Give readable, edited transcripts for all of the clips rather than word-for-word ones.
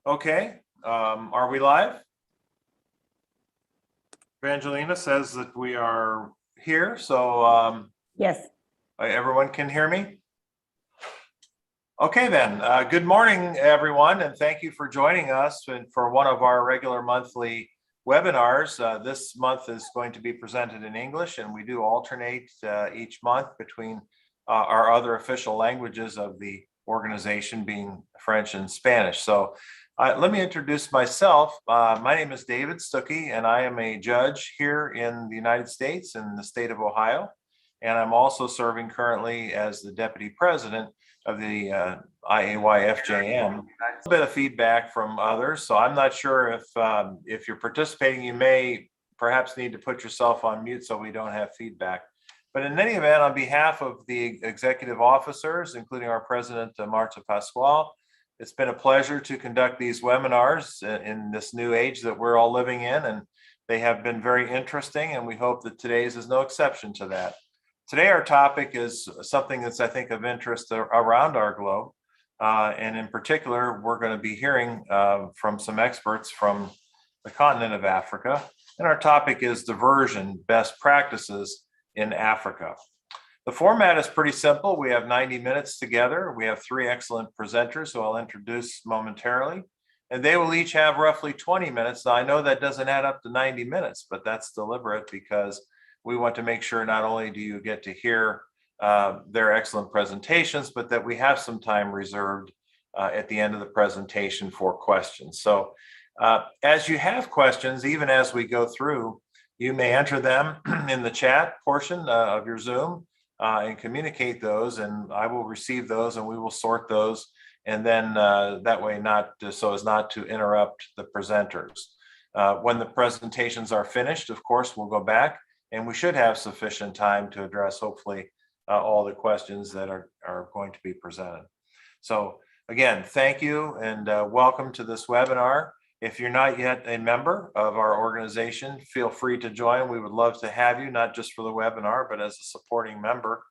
Okay, are we live? Evangelina says that we are here, so Yes. everyone can hear me? Okay then, good morning everyone, and thank you for joining us for one of our regular monthly webinars. This month is going to be presented in English, and we do alternate each month between our other official languages of the organization being French and Spanish. So let me introduce myself. My name is David Stucki, and I am a judge here in the United States in the state of Ohio. And I'm also serving currently as the deputy president of the AIYFJM. A bit of feedback from others, so I'm not sure if you're participating, you may perhaps need to put yourself on mute so we don't have feedback. But in any event, on behalf of the executive officers, including our president, Marta Pasquale, it's been a pleasure to conduct these webinars in this new age that we're all living in, and they have been very interesting, and we hope that today's is no exception to that. Today, our topic is something that's, I think, of interest around our globe. And in particular, we're going to be hearing from some experts from the continent of Africa. And our topic is diversion, best practices in Africa. The format is pretty simple. We have 90 minutes together. We have three excellent presenters who I'll introduce momentarily. And they will each have roughly 20 minutes. Now, I know that doesn't add up to 90 minutes, but that's deliberate because we want to make sure not only do you get to hear their excellent presentations, but that we have some time reserved at the end of the presentation for questions. So as you have questions, even as we go through, you may enter them in the chat portion of your Zoom and communicate those, and I will receive those and we will sort those. And then that way, so as not to interrupt the presenters. When the presentations are finished, of course, we'll go back. And we should have sufficient time to address, hopefully, all the questions that are going to be presented. So again, thank you and welcome to this webinar. If you're not yet a member of our organization, feel free to join. We would love to have you, not just for the webinar, but as a supporting member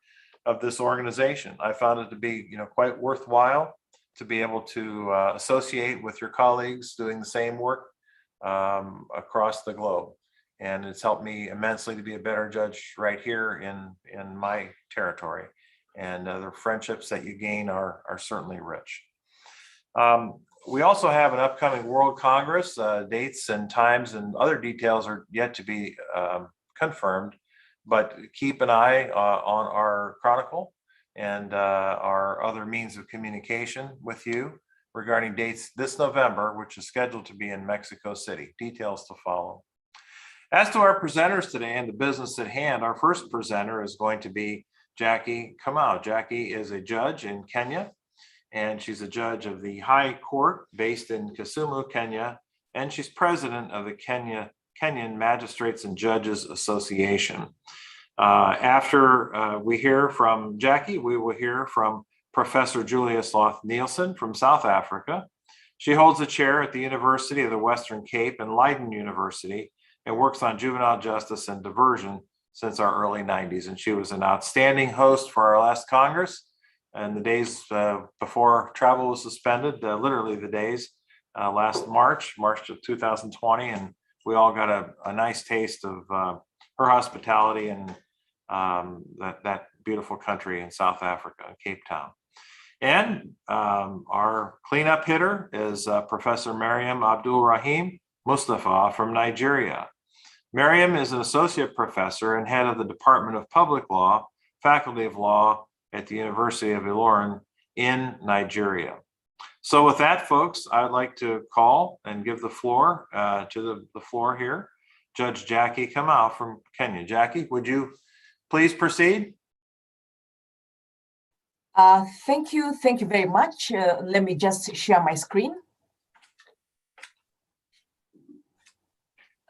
of this organization. I found it to be quite worthwhile to be able to associate with your colleagues doing the same work across the globe. And it's helped me immensely to be a better judge right here in my territory. And the friendships that you gain are certainly rich. We also have an upcoming World Congress. Dates and times and other details are yet to be confirmed, but keep an eye on our chronicle and our other means of communication with you regarding dates this November, which is scheduled to be in Mexico City. Details to follow. As to our presenters today and the business at hand, our first presenter is going to be Jackie Kamau. Jackie is a judge in Kenya, and she's a judge of the High Court based in Kisumu, Kenya, and she's president of the Kenyan Magistrates and Judges Association. After we hear from Jackie, we will hear from Professor Julia Sloth-Nielssen from South Africa. She holds a chair at the University of the Western Cape and Leiden University, and works on juvenile justice and diversion since our early 90s. And she was an outstanding host for our last Congress and the days before travel was suspended, literally the days, last March of 2020. And we all got a nice taste of her hospitality and that beautiful country in South Africa, Cape Town. And our cleanup hitter is Professor Mariam Abdulraheem-Mustapha from Nigeria. Mariam is an associate professor and head of the Department of Public Law, Faculty of Law at the University of Ilorin in Nigeria. So with that, folks, I'd like to call and give the floor to the floor here, Judge Jackie Kamau from Kenya. Jackie, would you please proceed? Thank you very much. Let me just share my screen.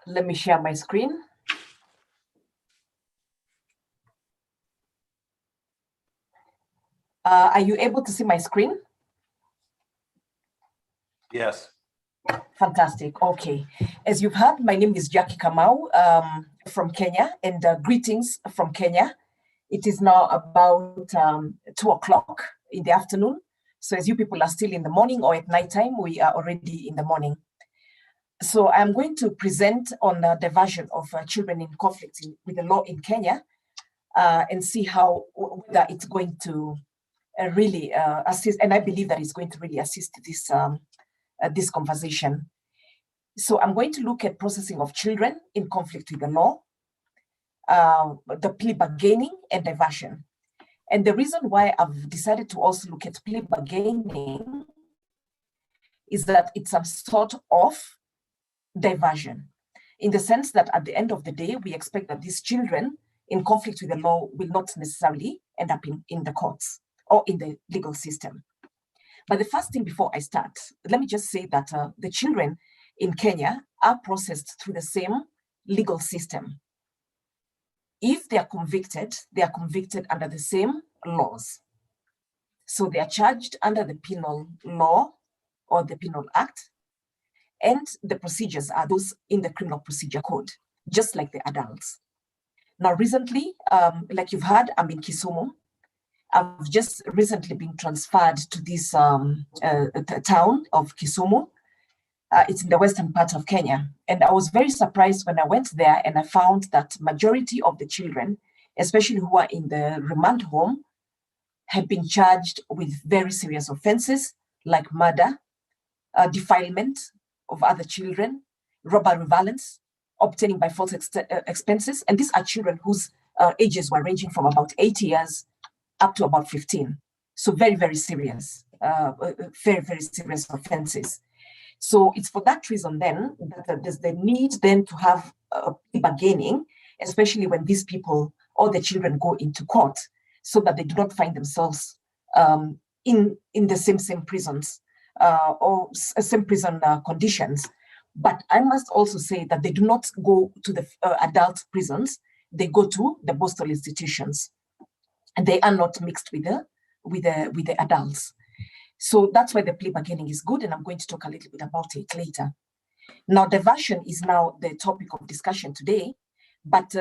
Let me share my screen. Are you able to see my screen? Yes. Fantastic. Okay. As you've heard, my name is Jackie Kamau from Kenya, and greetings from Kenya. It is now about 2 o'clock in the afternoon. So as you people are still in the morning or at nighttime, we are already in the morning. So I'm going to present on the diversion of children in conflict with the law in Kenya, and see how whether it's going to really assist, and I believe that it's going to really assist this conversation. So I'm going to look at processing of children in conflict with the law, the plea bargaining and diversion. And the reason why I've decided to also look at plea bargaining is that it's some sort of diversion, in the sense that at the end of the day, we expect that these children in conflict with the law will not necessarily end up in the courts or in the legal system. But the first thing before I start, let me just say that the children in Kenya are processed through the same legal system. If they are convicted under the same laws. So they are charged under the penal law or the Penal Act, and the procedures are those in the Criminal Procedure Code, just like the adults. Now, recently, like you've heard, I'm in Kisumu. I've just recently been transferred to this town of Kisumu. It's in the western part of Kenya. And I was very surprised when I went there and I found that majority of the children, especially who are in the remand home, have been charged with very serious offenses like murder, defilement of other children, robbery, violence, obtaining by false expenses. And these are children whose ages were ranging from about 8 years up to about 15. So very, very serious, very, very serious offenses. So it's for that reason then that there's the need then to have bargaining, especially when these people or the children go into court, so that they do not find themselves in the same prisons or same prison conditions. But I must also say that they do not go to the adult prisons; they go to the postal institutions, and they are not mixed with the adults. So that's why the plea bargaining is good, and I'm going to talk a little bit about it later. Now, diversion is now the topic of discussion today, but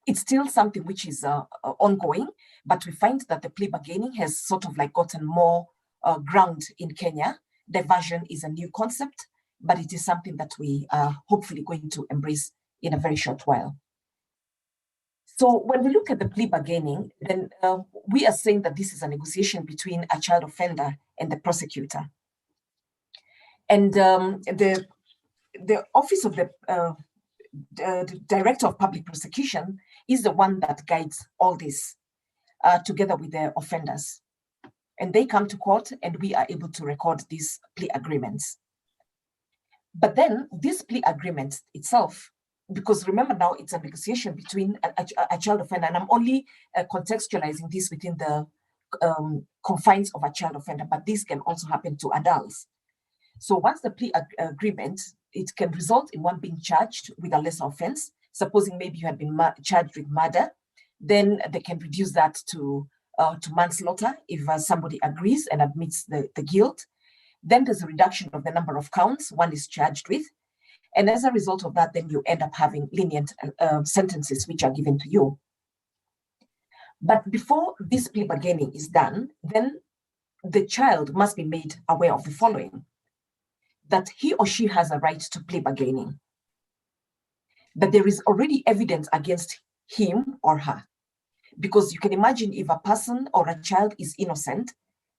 it's still something which is ongoing, but we find that the plea bargaining has sort of like gotten more ground in Kenya. Diversion is a new concept, but it is something that we are hopefully going to embrace in a very short while. So when we look at the plea bargaining, then we are saying that this is a negotiation between a child offender and the prosecutor. And the Office of the Director of Public Prosecution is the one that guides all this together with the offenders. And they come to court and we are able to record these plea agreements. But then this plea agreement itself, because remember now it's a negotiation between a child offender, and I'm only contextualizing this within the confines of a child offender, but this can also happen to adults. So once the plea agreement, it can result in one being charged with a lesser offense. Supposing maybe you had been charged with murder, then they can reduce that to manslaughter if somebody agrees and admits the guilt. Then there's a reduction of the number of counts one is charged with. And as a result of that, then you end up having lenient sentences which are given to you. But before this plea bargaining is done, then the child must be made aware of the following: that he or she has a right to plea bargaining, that there is already evidence against him or her. Because you can imagine if a person or a child is innocent,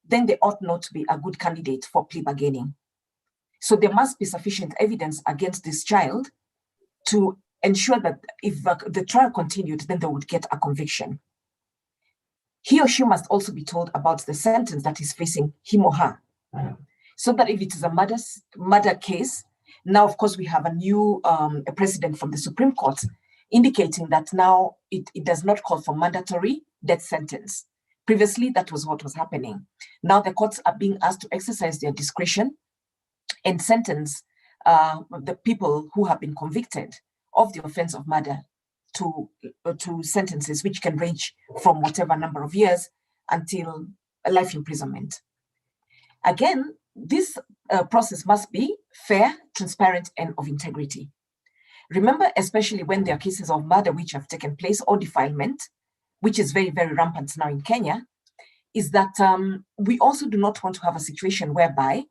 then they ought not to be a good candidate for plea bargaining. So there must be sufficient evidence against this child to ensure that if the trial continued, then they would get a conviction. He or she must also be told about the sentence that is facing him or her. So that if it is a murder case, now of course we have a new precedent from the Supreme Court indicating that now it does not call for mandatory death sentence. Previously, that was what was happening. Now the courts are being asked to exercise their discretion and sentence the people who have been convicted of the offense of murder to sentences which can range from whatever number of years until a life imprisonment. Again, this process must be fair, transparent, and of integrity. Remember, especially when there are cases of murder which have taken place or defilement, which is very, very rampant now in Kenya, is that we also do not want to have a situation whereby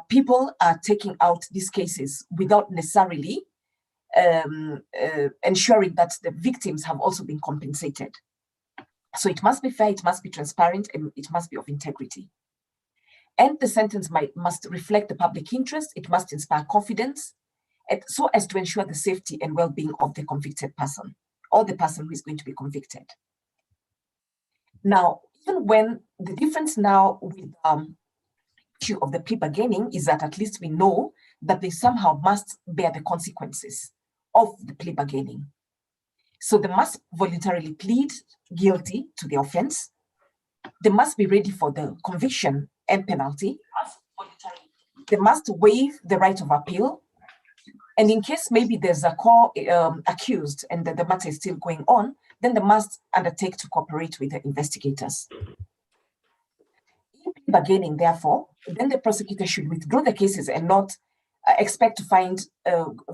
people are taking out these cases without necessarily ensuring that the victims have also been compensated. So it must be fair, it must be transparent, and it must be of integrity. And the sentence must reflect the public interest, it must inspire confidence, and so as to ensure the safety and well-being of the convicted person, or the person who is going to be convicted. Now, even when the difference now with issue of the plea bargaining is that at least we know that they somehow must bear the consequences of the plea bargaining. So they must voluntarily plead guilty to the offense. They must be ready for the conviction and penalty. They must waive the right of appeal. And in case maybe there's a accused and the matter is still going on, then they must undertake to cooperate with the investigators. In plea bargaining, therefore, then the prosecutor should withdraw the cases and not expect to find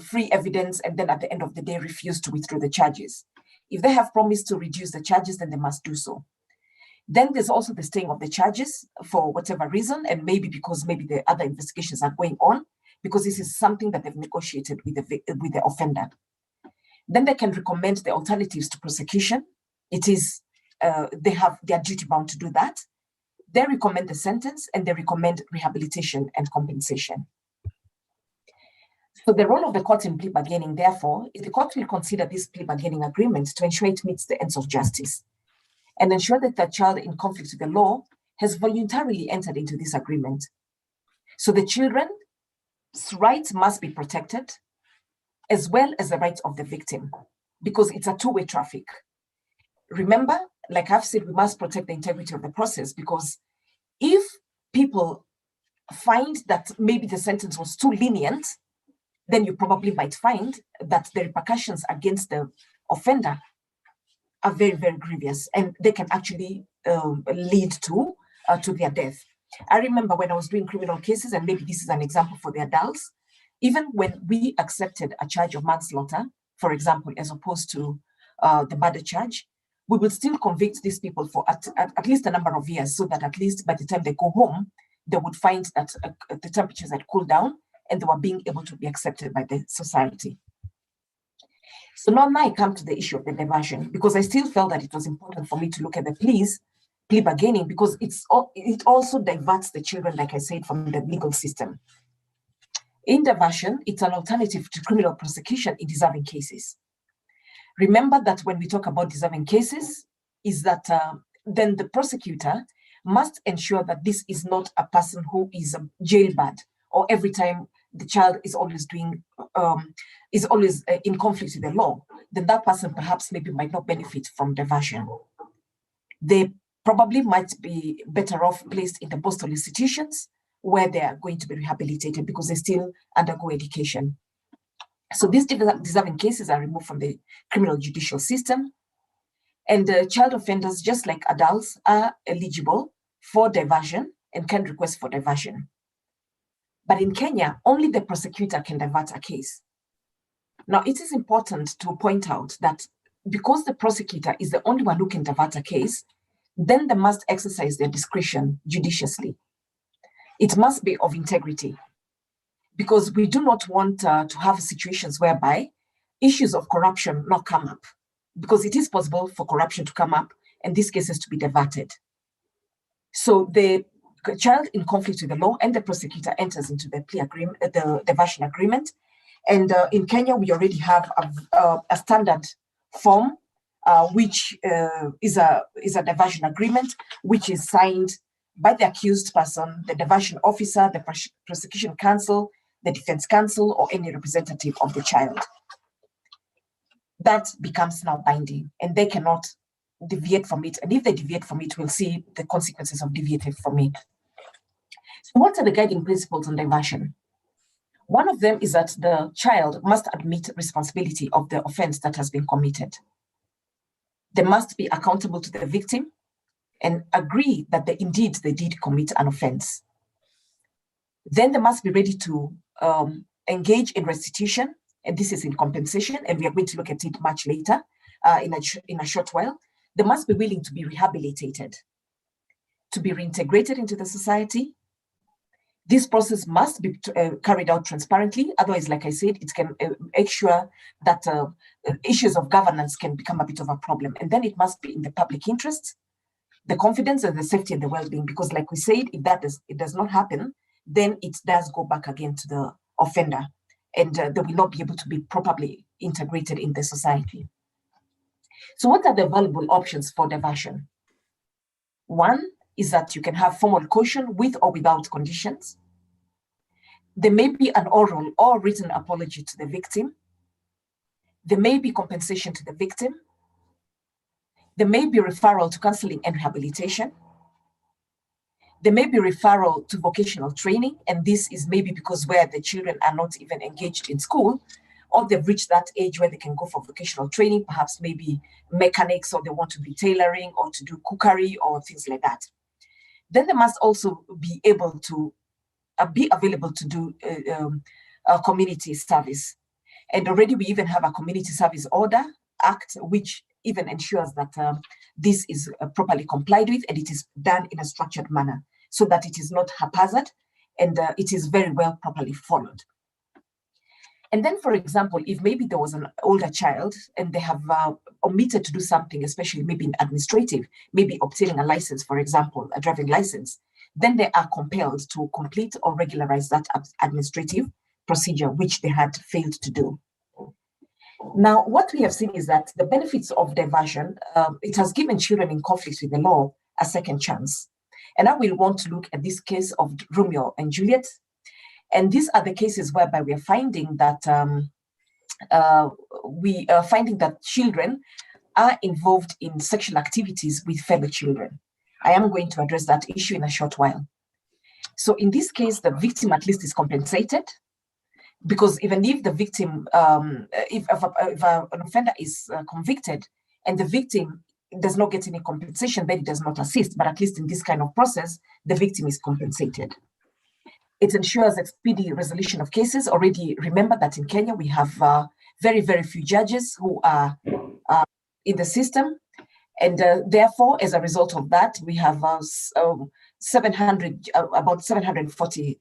free evidence and then at the end of the day refuse to withdraw the charges. If they have promised to reduce the charges, then they must do so. Then there's also the staying of the charges for whatever reason, and maybe because maybe the other investigations are going on, because this is something that they've negotiated with the offender. Then they can recommend the alternatives to prosecution. It is, they are duty bound to do that. They recommend the sentence and they recommend rehabilitation and compensation. So the role of the court in plea bargaining, therefore, is the court will consider this plea bargaining agreement to ensure it meets the ends of justice and ensure that the child in conflict with the law has voluntarily entered into this agreement. So the children's rights must be protected, as well as the rights of the victim, because it's a two-way traffic. Remember, like I've said, we must protect the integrity of the process, because if people find that maybe the sentence was too lenient, then you probably might find that the repercussions against the offender are very, very grievous, and they can actually lead to their death. I remember when I was doing criminal cases, and maybe this is an example for the adults, even when we accepted a charge of manslaughter, for example, as opposed to the murder charge, we will still convict these people for at least a number of years, so that at least by the time they go home, they would find that the temperatures had cooled down and they were being able to be accepted by the society. So now I come to the issue of the diversion, because I still felt that it was important for me to look at the plea bargaining, because it also diverts the children, like I said, from the legal system. In diversion, it's an alternative to criminal prosecution in deserving cases. Remember that when we talk about deserving cases, is that then the prosecutor must ensure that this is not a person who is jailbird, or every time the child is always in conflict with the law, then that person perhaps maybe might not benefit from diversion. They probably might be better off placed in the postal institutions where they are going to be rehabilitated, because they still undergo education. So these deserving cases are removed from the criminal judicial system, and child offenders, just like adults, are eligible for diversion and can request for diversion. But in Kenya, only the prosecutor can divert a case. Now, it is important to point out that because the prosecutor is the only one who can divert a case, then they must exercise their discretion judiciously. It must be of integrity, because we do not want to have situations whereby issues of corruption not come up, because it is possible for corruption to come up and these cases to be diverted. So the child in conflict with the law and the prosecutor enters into the plea agreement, the diversion agreement. And in Kenya, we already have a standard form, which is a diversion agreement, which is signed by the accused person, the diversion officer, the prosecution counsel, the defense counsel, or any representative of the child. That becomes now binding, and they cannot deviate from it. And if they deviate from it, we'll see the consequences of deviating from it. So what are the guiding principles on diversion? One of them is that the child must admit responsibility of the offense that has been committed. They must be accountable to the victim and agree that indeed they did commit an offense. Then they must be ready to engage in restitution, and this is in compensation, and we are going to look at it much later in a short while. They must be willing to be rehabilitated. to be reintegrated into the society. This process must be carried out transparently. Otherwise, like I said, it can make sure that issues of governance can become a bit of a problem. And then it must be in the public interest, the confidence and the safety and the well-being, because like we said, if it does not happen, then it does go back again to the offender, and they will not be able to be properly integrated in the society. So what are the available options for diversion? One is that you can have formal caution with or without conditions. There may be an oral or written apology to the victim. There may be compensation to the victim. There may be referral to counseling and rehabilitation. There may be referral to vocational training, and this is maybe because where the children are not even engaged in school, or they've reached that age where they can go for vocational training, perhaps maybe mechanics, or they want to be tailoring or to do cookery or things like that. Then they must also be able to be available to do community service. And already we even have a Community Service Order Act, which even ensures that this is properly complied with and it is done in a structured manner so that it is not haphazard and it is very well properly followed. And then, for example, if maybe there was an older child and they have omitted to do something, especially maybe in administrative, maybe obtaining a license, for example, a driving license, then they are compelled to complete or regularize that administrative procedure, which they had failed to do. Now, what we have seen is that the benefits of diversion, it has given children in conflict with the law a second chance. And I will want to look at this case of Romeo and Juliet. And these are the cases whereby we are finding that children are involved in sexual activities with fellow children. I am going to address that issue in a short while. So in this case, the victim at least is compensated, because even if the victim, if an offender is convicted and the victim does not get any compensation, then it does not assist. But at least in this kind of process, the victim is compensated. It ensures a speedy resolution of cases. Already remember that in Kenya, we have very, very few judges who are in the system. And therefore, as a result of that, we have about 740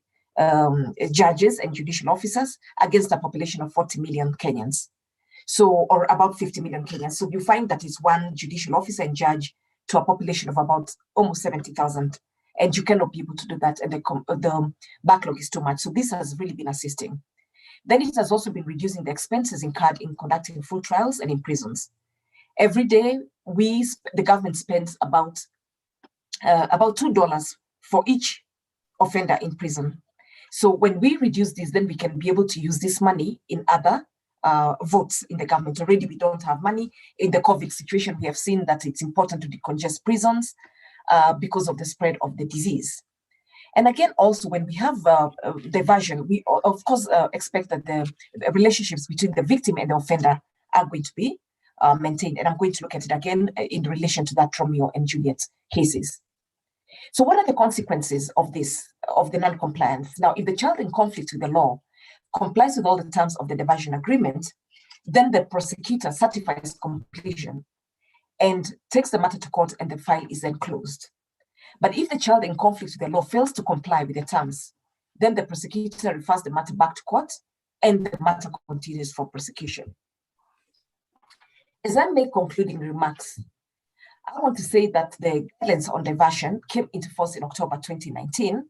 judges and judicial officers against a population of 40 million Kenyans. So, or about 50 million Kenyans. So you find that it's one judicial officer and judge to a population of about almost 70,000. And you cannot be able to do that, and the backlog is too much. So this has really been assisting. Then it has also been reducing the expenses incurred in conducting full trials and in prisons. Every day, the government spends about $2 for each offender in prison. So when we reduce this, then we can be able to use this money in other votes in the government. Already we don't have money. In the COVID situation, we have seen that it's important to decongest prisons because of the spread of the disease. And again, also when we have diversion, we of course expect that the relationships between the victim and the offender are going to be maintained. And I'm going to look at it again in relation to that Romeo and Juliet cases. So what are the consequences of this, of the non-compliance? Now, if the child in conflict with the law complies with all the terms of the diversion agreement, then the prosecutor certifies completion and takes the matter to court, and the file is then closed. But if the child in conflict with the law fails to comply with the terms, then the prosecutor refers the matter back to court and the matter continues for prosecution. As I make concluding remarks, I want to say that the guidelines on diversion came into force in October 2019,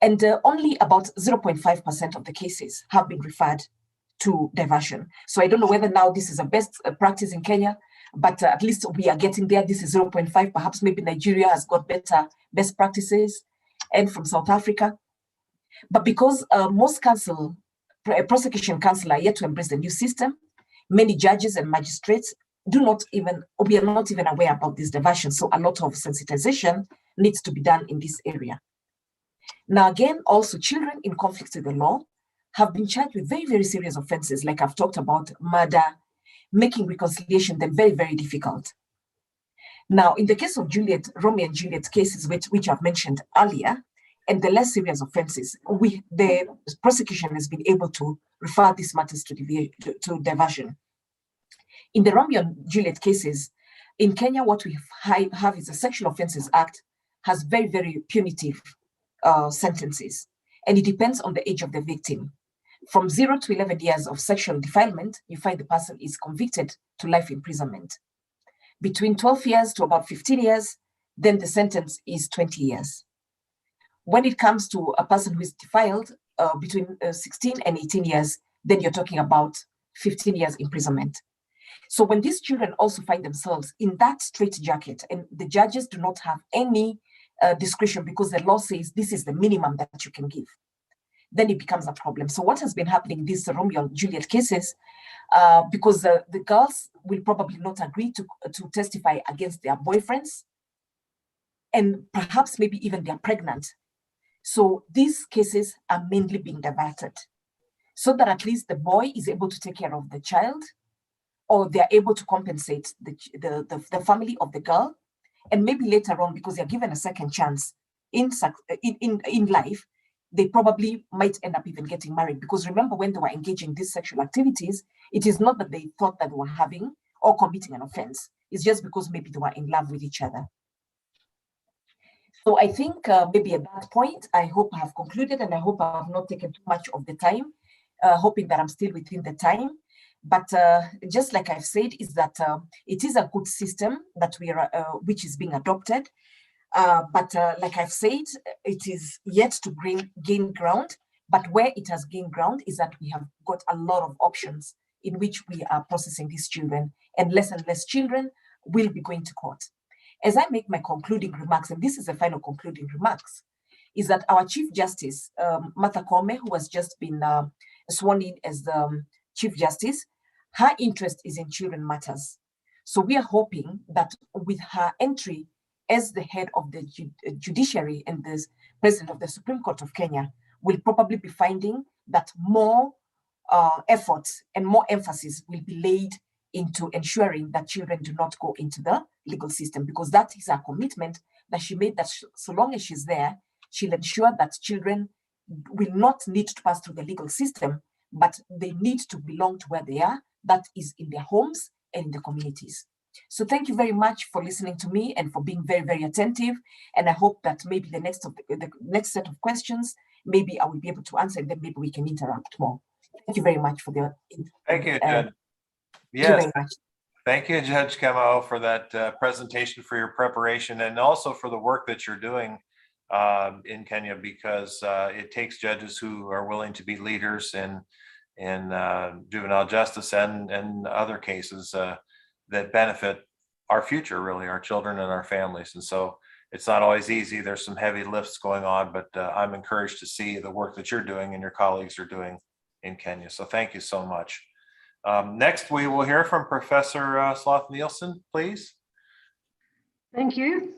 and only about 0.5% of the cases have been referred to diversion. So I don't know whether now this is a best practice in Kenya, but at least we are getting there. This is 0.5. Perhaps maybe Nigeria has got better best practices, and from South Africa. But because most prosecution counsel are yet to embrace the new system, many judges and magistrates we are not even aware about this diversion. So a lot of sensitization needs to be done in this area. Now, again, also children in conflict with the law have been charged with very, very serious offenses, like I've talked about, murder, making reconciliation then very, very difficult. Now, in the case of Romeo and Juliet cases, which I've mentioned earlier, and the less serious offenses, the prosecution has been able to refer these matters to diversion. In the Romeo and Juliet cases, in Kenya, what we have is the Sexual Offences Act has very, very punitive sentences. And it depends on the age of the victim. From 0 to 11 years of sexual defilement, you find the person is convicted to life imprisonment. Between 12 years to about 15 years, then the sentence is 20 years. When it comes to a person who is defiled between 16 and 18 years, then you're talking about 15 years imprisonment. So when these children also find themselves in that straitjacket, and the judges do not have any discretion because the law says this is the minimum that you can give, then it becomes a problem. So what has been happening in these Romeo and Juliet cases, because the girls will probably not agree to testify against their boyfriends, and perhaps maybe even they're pregnant. So these cases are mainly being diverted so that at least the boy is able to take care of the child, or they're able to compensate the family of the girl. And maybe later on, because they're given a second chance in life, they probably might end up even getting married. Because remember, when they were engaging in these sexual activities, it is not that they thought that they were having or committing an offense. It's just because maybe they were in love with each other. So I think maybe at that point, I hope I have concluded, and I hope I have not taken too much of the time, hoping that I'm still within the time. But just like I've said, is that it is a good system that we are, which is being adopted. But like I've said, it is yet to gain ground. But where it has gained ground is that we have got a lot of options in which we are processing these children, and less children will be going to court. As I make my concluding remarks, and this is the final concluding remarks, is that our Chief Justice, Martha Koome, who has just been sworn in as the Chief Justice, her interest is in children matters. So we are hoping that with her entry as the head of the judiciary and the president of the Supreme Court of Kenya, we'll probably be finding that more efforts and more emphasis will be laid into ensuring that children do not go into the legal system, because that is her commitment that she made, that so long as she's there, she'll ensure that children will not need to pass through the legal system, but they need to belong to where they are, that is in their homes and in the communities. So thank you very much for listening to me and for being very, very attentive. And I hope that maybe the next set of questions, maybe I will be able to answer, and then maybe we can interact more. Thank you very much for the. Thank you, Judge. Yes. Thank you, Judge Kamau, for that presentation, for your preparation, and also for the work that you're doing in Kenya, because it takes judges who are willing to be leaders in juvenile justice and other cases that benefit our future, really, our children and our families. And so it's not always easy. There's some heavy lifts going on, but I'm encouraged to see the work that you're doing and your colleagues are doing in Kenya. So thank you so much. Next, we will hear from Professor Sloth-Nielssen, please. Thank you.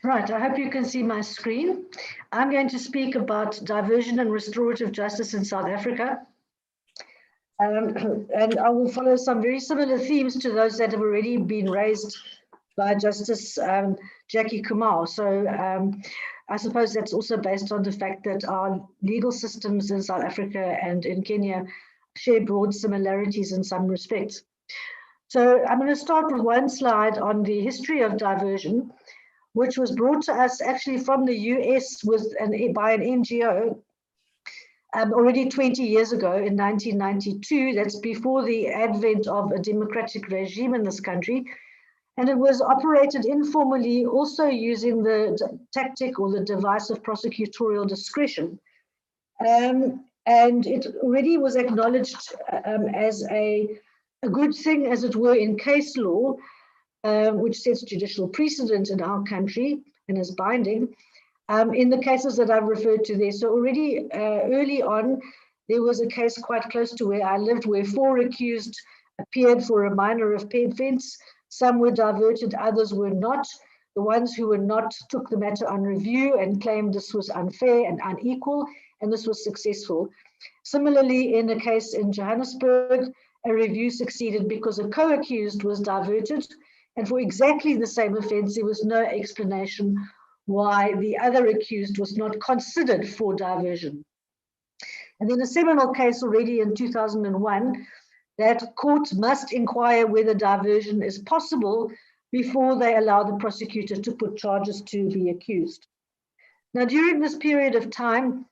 Right, I hope you can see my screen. I'm going to speak about diversion and restorative justice in South Africa. And I will follow some very similar themes to those that have already been raised by Justice Jackie Kamau. So I suppose that's also based on the fact that our legal systems in South Africa and in Kenya share broad similarities in some respects. So I'm going to start with one slide on the history of diversion, which was brought to us actually from the US by an NGO already 20 years ago in 1992. That's before the advent of a democratic regime in this country. And it was operated informally, also using the tactic or the device of prosecutorial discretion. And it already was acknowledged as a good thing, as it were, in case law, which sets judicial precedent in our country and is binding, in the cases that I've referred to there. So already early on, there was a case quite close to where I lived, where 4 accused appeared for a minor offence. Some were diverted, others were not. The ones who were not took the matter on review and claimed this was unfair and unequal, and this was successful. Similarly, in a case in Johannesburg, a review succeeded because a co-accused was diverted, and for exactly the same offence, there was no explanation why the other accused was not considered for diversion. And then a seminal case already in 2001, that courts must inquire whether diversion is possible before they allow the prosecutor to put charges to the accused. Now, during this period of time,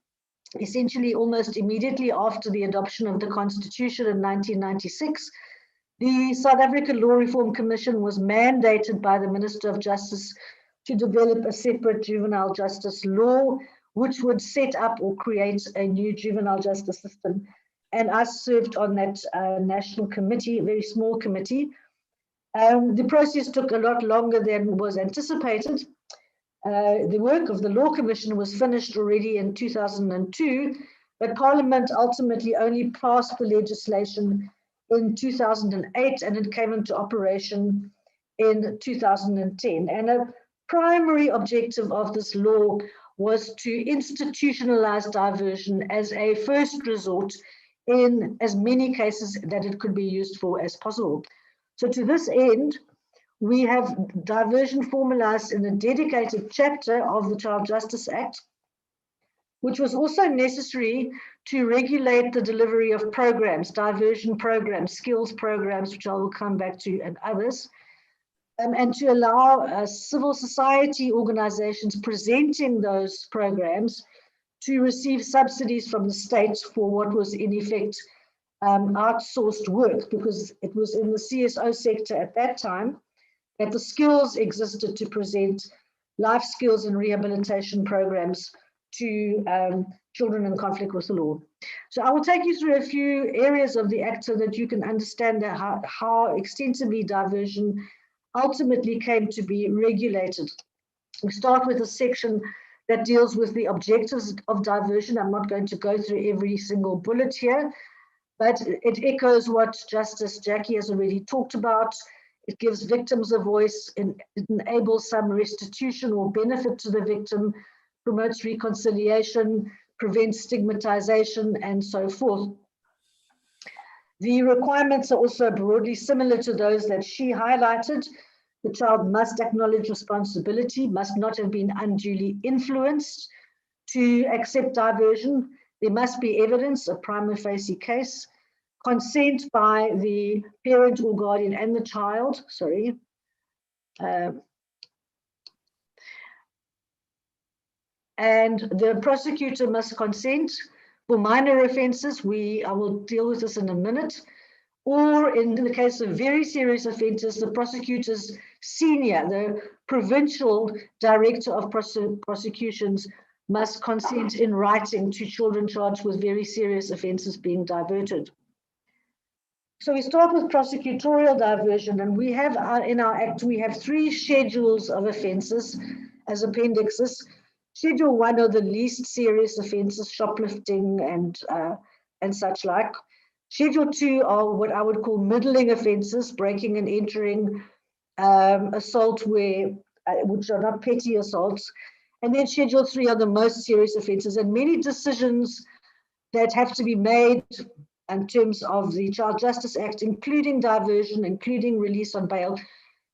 essentially almost immediately after the adoption of the Constitution in 1996, the South African Law Reform Commission was mandated by the Minister of Justice to develop a separate juvenile justice law, which would set up or create a new juvenile justice system. And I served on that national committee, a very small committee. The process took a lot longer than was anticipated. The work of the Law Commission was finished already in 2002, but Parliament ultimately only passed the legislation in 2008, and it came into operation in 2010. And a primary objective of this law was to institutionalize diversion as a first resort in as many cases that it could be used for as possible. So to this end, we have diversion formalized in a dedicated chapter of the Child Justice Act, which was also necessary to regulate the delivery of programs, diversion programs, skills programs, which I will come back to, and others, and to allow civil society organizations presenting those programs to receive subsidies from the state for what was in effect outsourced work, because it was in the CSO sector at that time that the skills existed to present life skills and rehabilitation programs to children in conflict with the law. So I will take you through a few areas of the Act so that you can understand how extensively diversion ultimately came to be regulated. We start with a section that deals with the objectives of diversion. I'm not going to go through every single bullet here, but it echoes what Justice Jackie has already talked about. It gives victims a voice, and it enables some restitution or benefit to the victim, promotes reconciliation, prevents stigmatization, and so forth. The requirements are also broadly similar to those that she highlighted. The child must acknowledge responsibility, must not have been unduly influenced to accept diversion. There must be evidence, a prima facie case, consent by the parent or guardian and the child, and the prosecutor must consent for minor offences. I will deal with this in a minute. Or in the case of very serious offences, the prosecutor's senior, the provincial director of prosecutions, must consent in writing to children charged with very serious offences being diverted. So we start with prosecutorial diversion, and we have in our Act, we have 3 schedules of offences as appendixes. Schedule 1 are the least serious offences, shoplifting and such like. Schedule 2 are what I would call middling offences, breaking and entering, assault, which are not petty assaults. And then Schedule 3 are the most serious offences, and many decisions that have to be made in terms of the Child Justice Act, including diversion, including release on bail,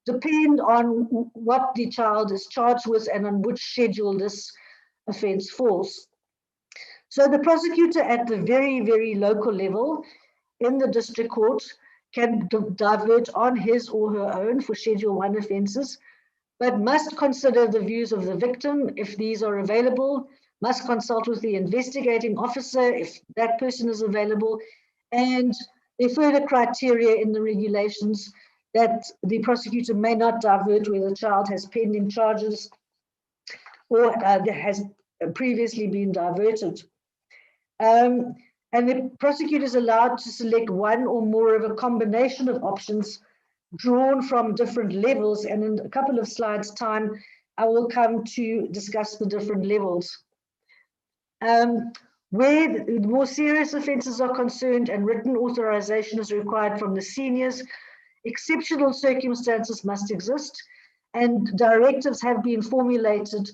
depend on what the child is charged with and on which schedule this offence falls. So the prosecutor at the very, very local level in the district court can divert on his or her own for Schedule 1 offences, but must consider the views of the victim if these are available, must consult with the investigating officer if that person is available, and there are further criteria in the regulations that the prosecutor may not divert where the child has pending charges or that has previously been diverted. And the prosecutor is allowed to select one or more of a combination of options drawn from different levels, and in a couple of slides' time, I will come to discuss the different levels. Where the more serious offences are concerned and written authorization is required from the seniors, exceptional circumstances must exist, and directives have been formulated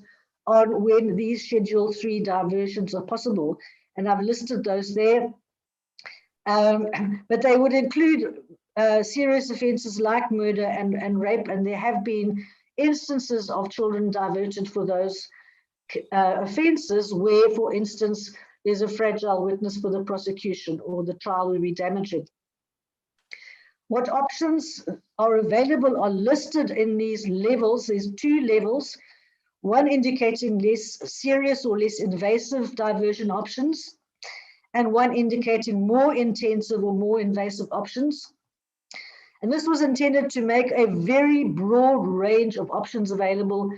on when these Schedule 3 diversions are possible, and I've listed those there. But they would include serious offences like murder and rape, and there have been instances of children diverted for those offences where, for instance, there's a fragile witness for the prosecution or the trial will be damaging. What options are available are listed in these levels. There's 2 levels, one indicating less serious or less invasive diversion options, and one indicating more intensive or more invasive options. And this was intended to make a very broad range of options available,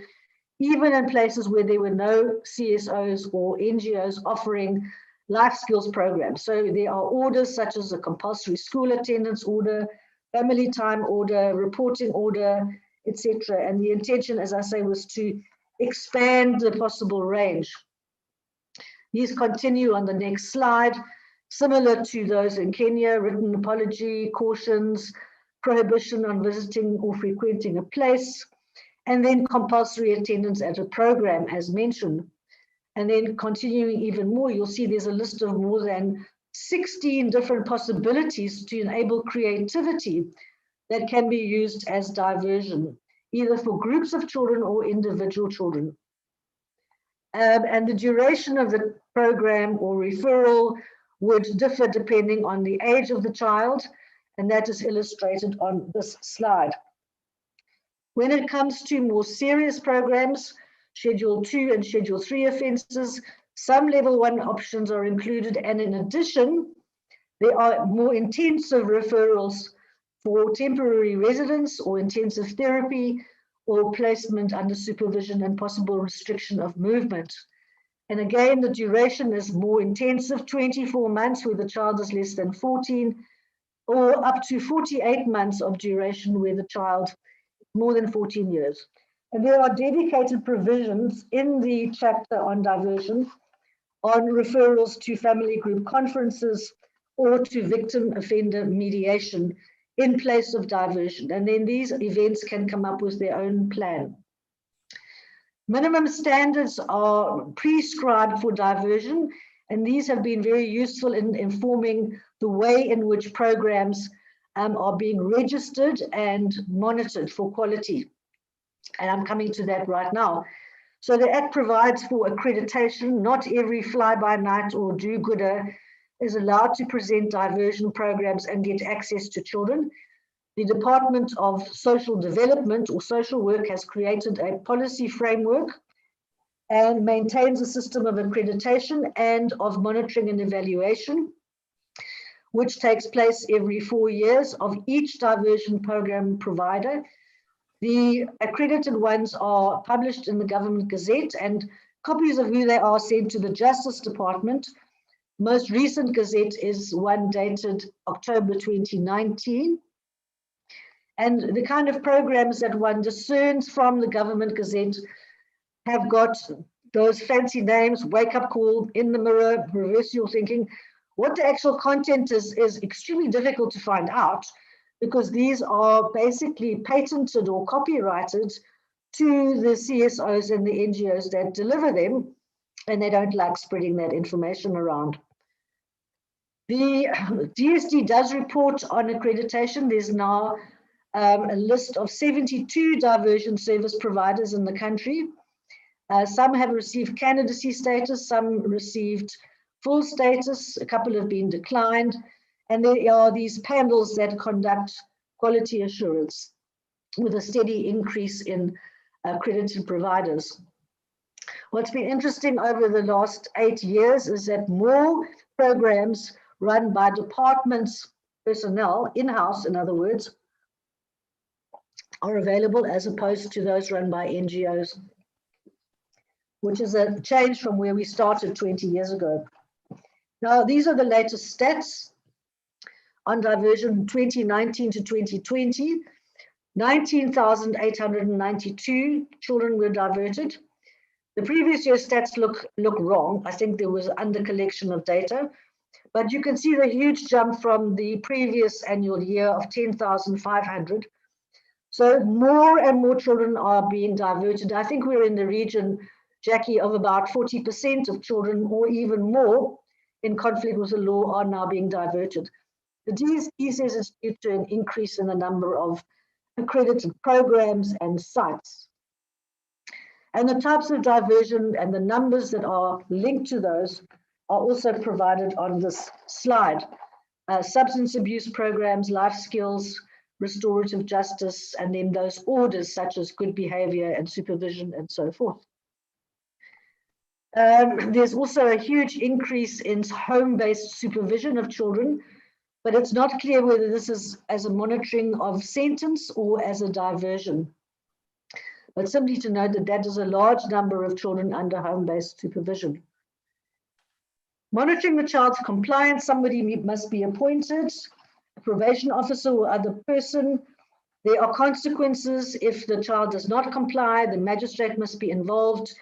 even in places where there were no CSOs or NGOs offering life skills programs. So there are orders such as a compulsory school attendance order, family time order, reporting order, etc. And the intention, as I say, was to expand the possible range. These continue on the next slide, similar to those in Kenya: written apology, cautions, prohibition on visiting or frequenting a place, and then compulsory attendance at a program, as mentioned. And then continuing even more, you'll see there's a list of more than 16 different possibilities to enable creativity that can be used as diversion, either for groups of children or individual children. And the duration of the program or referral would differ depending on the age of the child, and that is illustrated on this slide. When it comes to more serious programs, Schedule 2 and Schedule 3 offences, some Level 1 options are included, and in addition, there are more intensive referrals for temporary residence or intensive therapy or placement under supervision and possible restriction of movement. And again, the duration is more intensive, 24 months where the child is less than 14, or up to 48 months of duration where the child more than 14 years. And there are dedicated provisions in the chapter on diversion on referrals to family group conferences or to victim offender mediation in place of diversion. And then these events can come up with their own plan. Minimum standards are prescribed for diversion, and these have been very useful in informing the way in which programs are being registered and monitored for quality. And I'm coming to that right now. So the Act provides for accreditation. Not every fly-by-night or do-gooder is allowed to present diversion programs and get access to children. The Department of Social Development or Social Work has created a policy framework and maintains a system of accreditation and of monitoring and evaluation, which takes place every 4 years of each diversion program provider. The accredited ones are published in the Government Gazette, and copies of who they are sent to the Justice Department. Most recent Gazette is one dated October 2019. And the kind of programs that one discerns from the Government Gazette have got those fancy names: wake up call, in the mirror, reverse your thinking. What the actual content is extremely difficult to find out, because these are basically patented or copyrighted to the CSOs and the NGOs that deliver them, and they don't like spreading that information around. The DSD does report on accreditation. There's now a list of 72 diversion service providers in the country. Some have received candidacy status, some received full status, a couple have been declined, and there are these panels that conduct quality assurance with a steady increase in accredited providers. What's been interesting over the last 8 years is that more programs run by departments personnel, in-house in other words, are available as opposed to those run by NGOs, which is a change from where we started 20 years ago. Now, these are the latest stats on diversion 2019 to 2020. 19,892 children were diverted. The previous year's stats look wrong. I think there was under collection of data, but you can see the huge jump from the previous annual year of 10,500. So more and more children are being diverted. I think we're in the region, Jackie, of about 40% of children or even more in conflict with the law are now being diverted. The DSD says it's due to an increase in the number of accredited programs and sites. And the types of diversion and the numbers that are linked to those are also provided on this slide. substance abuse programs, life skills, restorative justice, and then those orders such as good behavior and supervision and so forth. There's also a huge increase in home-based supervision of children, but it's not clear whether this is as a monitoring of sentence or as a diversion. But simply to note that that is a large number of children under home-based supervision. Monitoring the child's compliance, somebody must be appointed, a probation officer or other person. There are consequences if the child does not comply. The magistrate must be involved.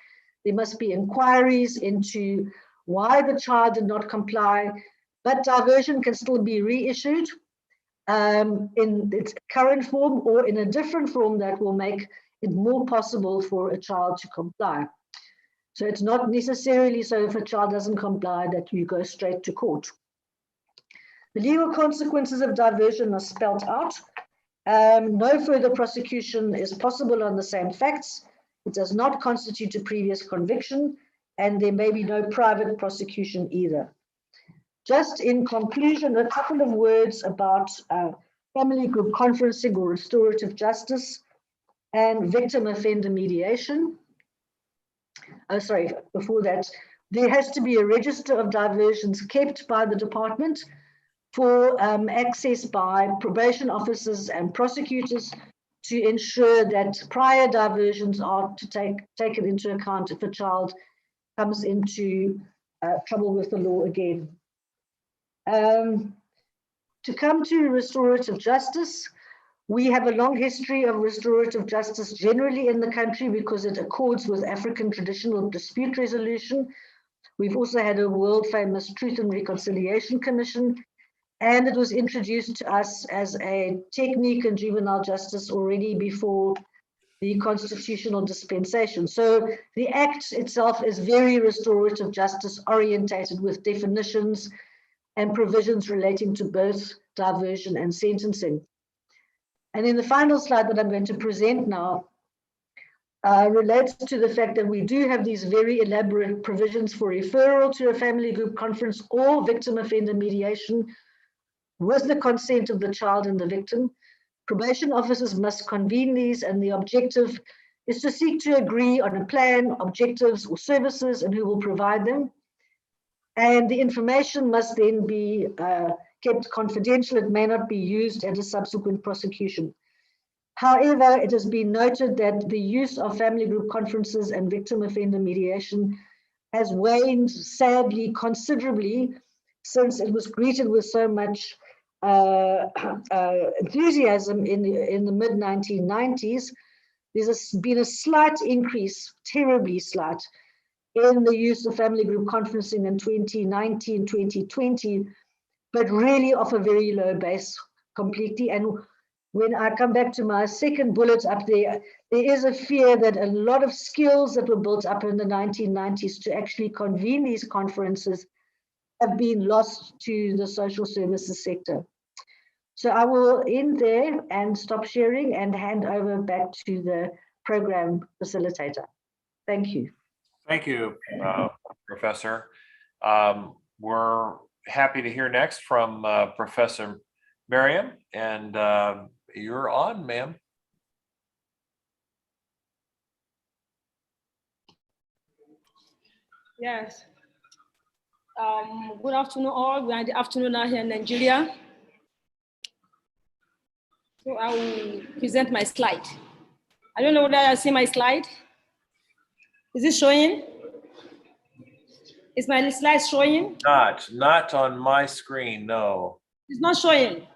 There must be inquiries into why the child did not comply, but diversion can still be reissued in its current form or in a different form that will make it more possible for a child to comply. So it's not necessarily so if a child doesn't comply that you go straight to court. The legal consequences of diversion are spelled out. No further prosecution is possible on the same facts. It does not constitute a previous conviction, and there may be no private prosecution either. Just in conclusion, a couple of words about family group conferencing or restorative justice and victim offender mediation. Oh, sorry, before that, there has to be a register of diversions kept by the department for access by probation officers and prosecutors to ensure that prior diversions are taken into account if a child comes into trouble with the law again. To come to restorative justice, we have a long history of restorative justice generally in the country because it accords with African traditional dispute resolution. We've also had a world famous Truth and Reconciliation Commission, and it was introduced to us as a technique in juvenile justice already before the constitutional dispensation. So the act itself is very restorative justice orientated with definitions and provisions relating to both diversion and sentencing. And then the final slide that I'm going to present now relates to the fact that we do have these very elaborate provisions for referral to a family group conference or victim offender mediation with the consent of the child and the victim. Probation officers must convene these, and the objective is to seek to agree on a plan, objectives, or services, and who will provide them. And the information must then be kept confidential. It may not be used at a subsequent prosecution. However, it has been noted that the use of family group conferences and victim offender mediation has waned, sadly, considerably since it was greeted with so much enthusiasm in the mid-1990s. There's been a slight increase, terribly slight, in the use of family group conferencing in 2019, 2020, but really off a very low base completely. And when I come back to my second bullet up there, there is a fear that a lot of skills that were built up in the 1990s to actually convene these conferences have been lost to the social services sector. So I will end there and stop sharing and hand over back to the program facilitator. Thank you. Thank you, Professor. We're happy to hear next from Professor Mariam, and you're on, ma'am. Yes. Good afternoon, all. We are in the afternoon now here in Nigeria. So I will present my slide. I don't know whether I see my slide. Is it showing? Is my slide showing? Not on my screen, no. It's not showing.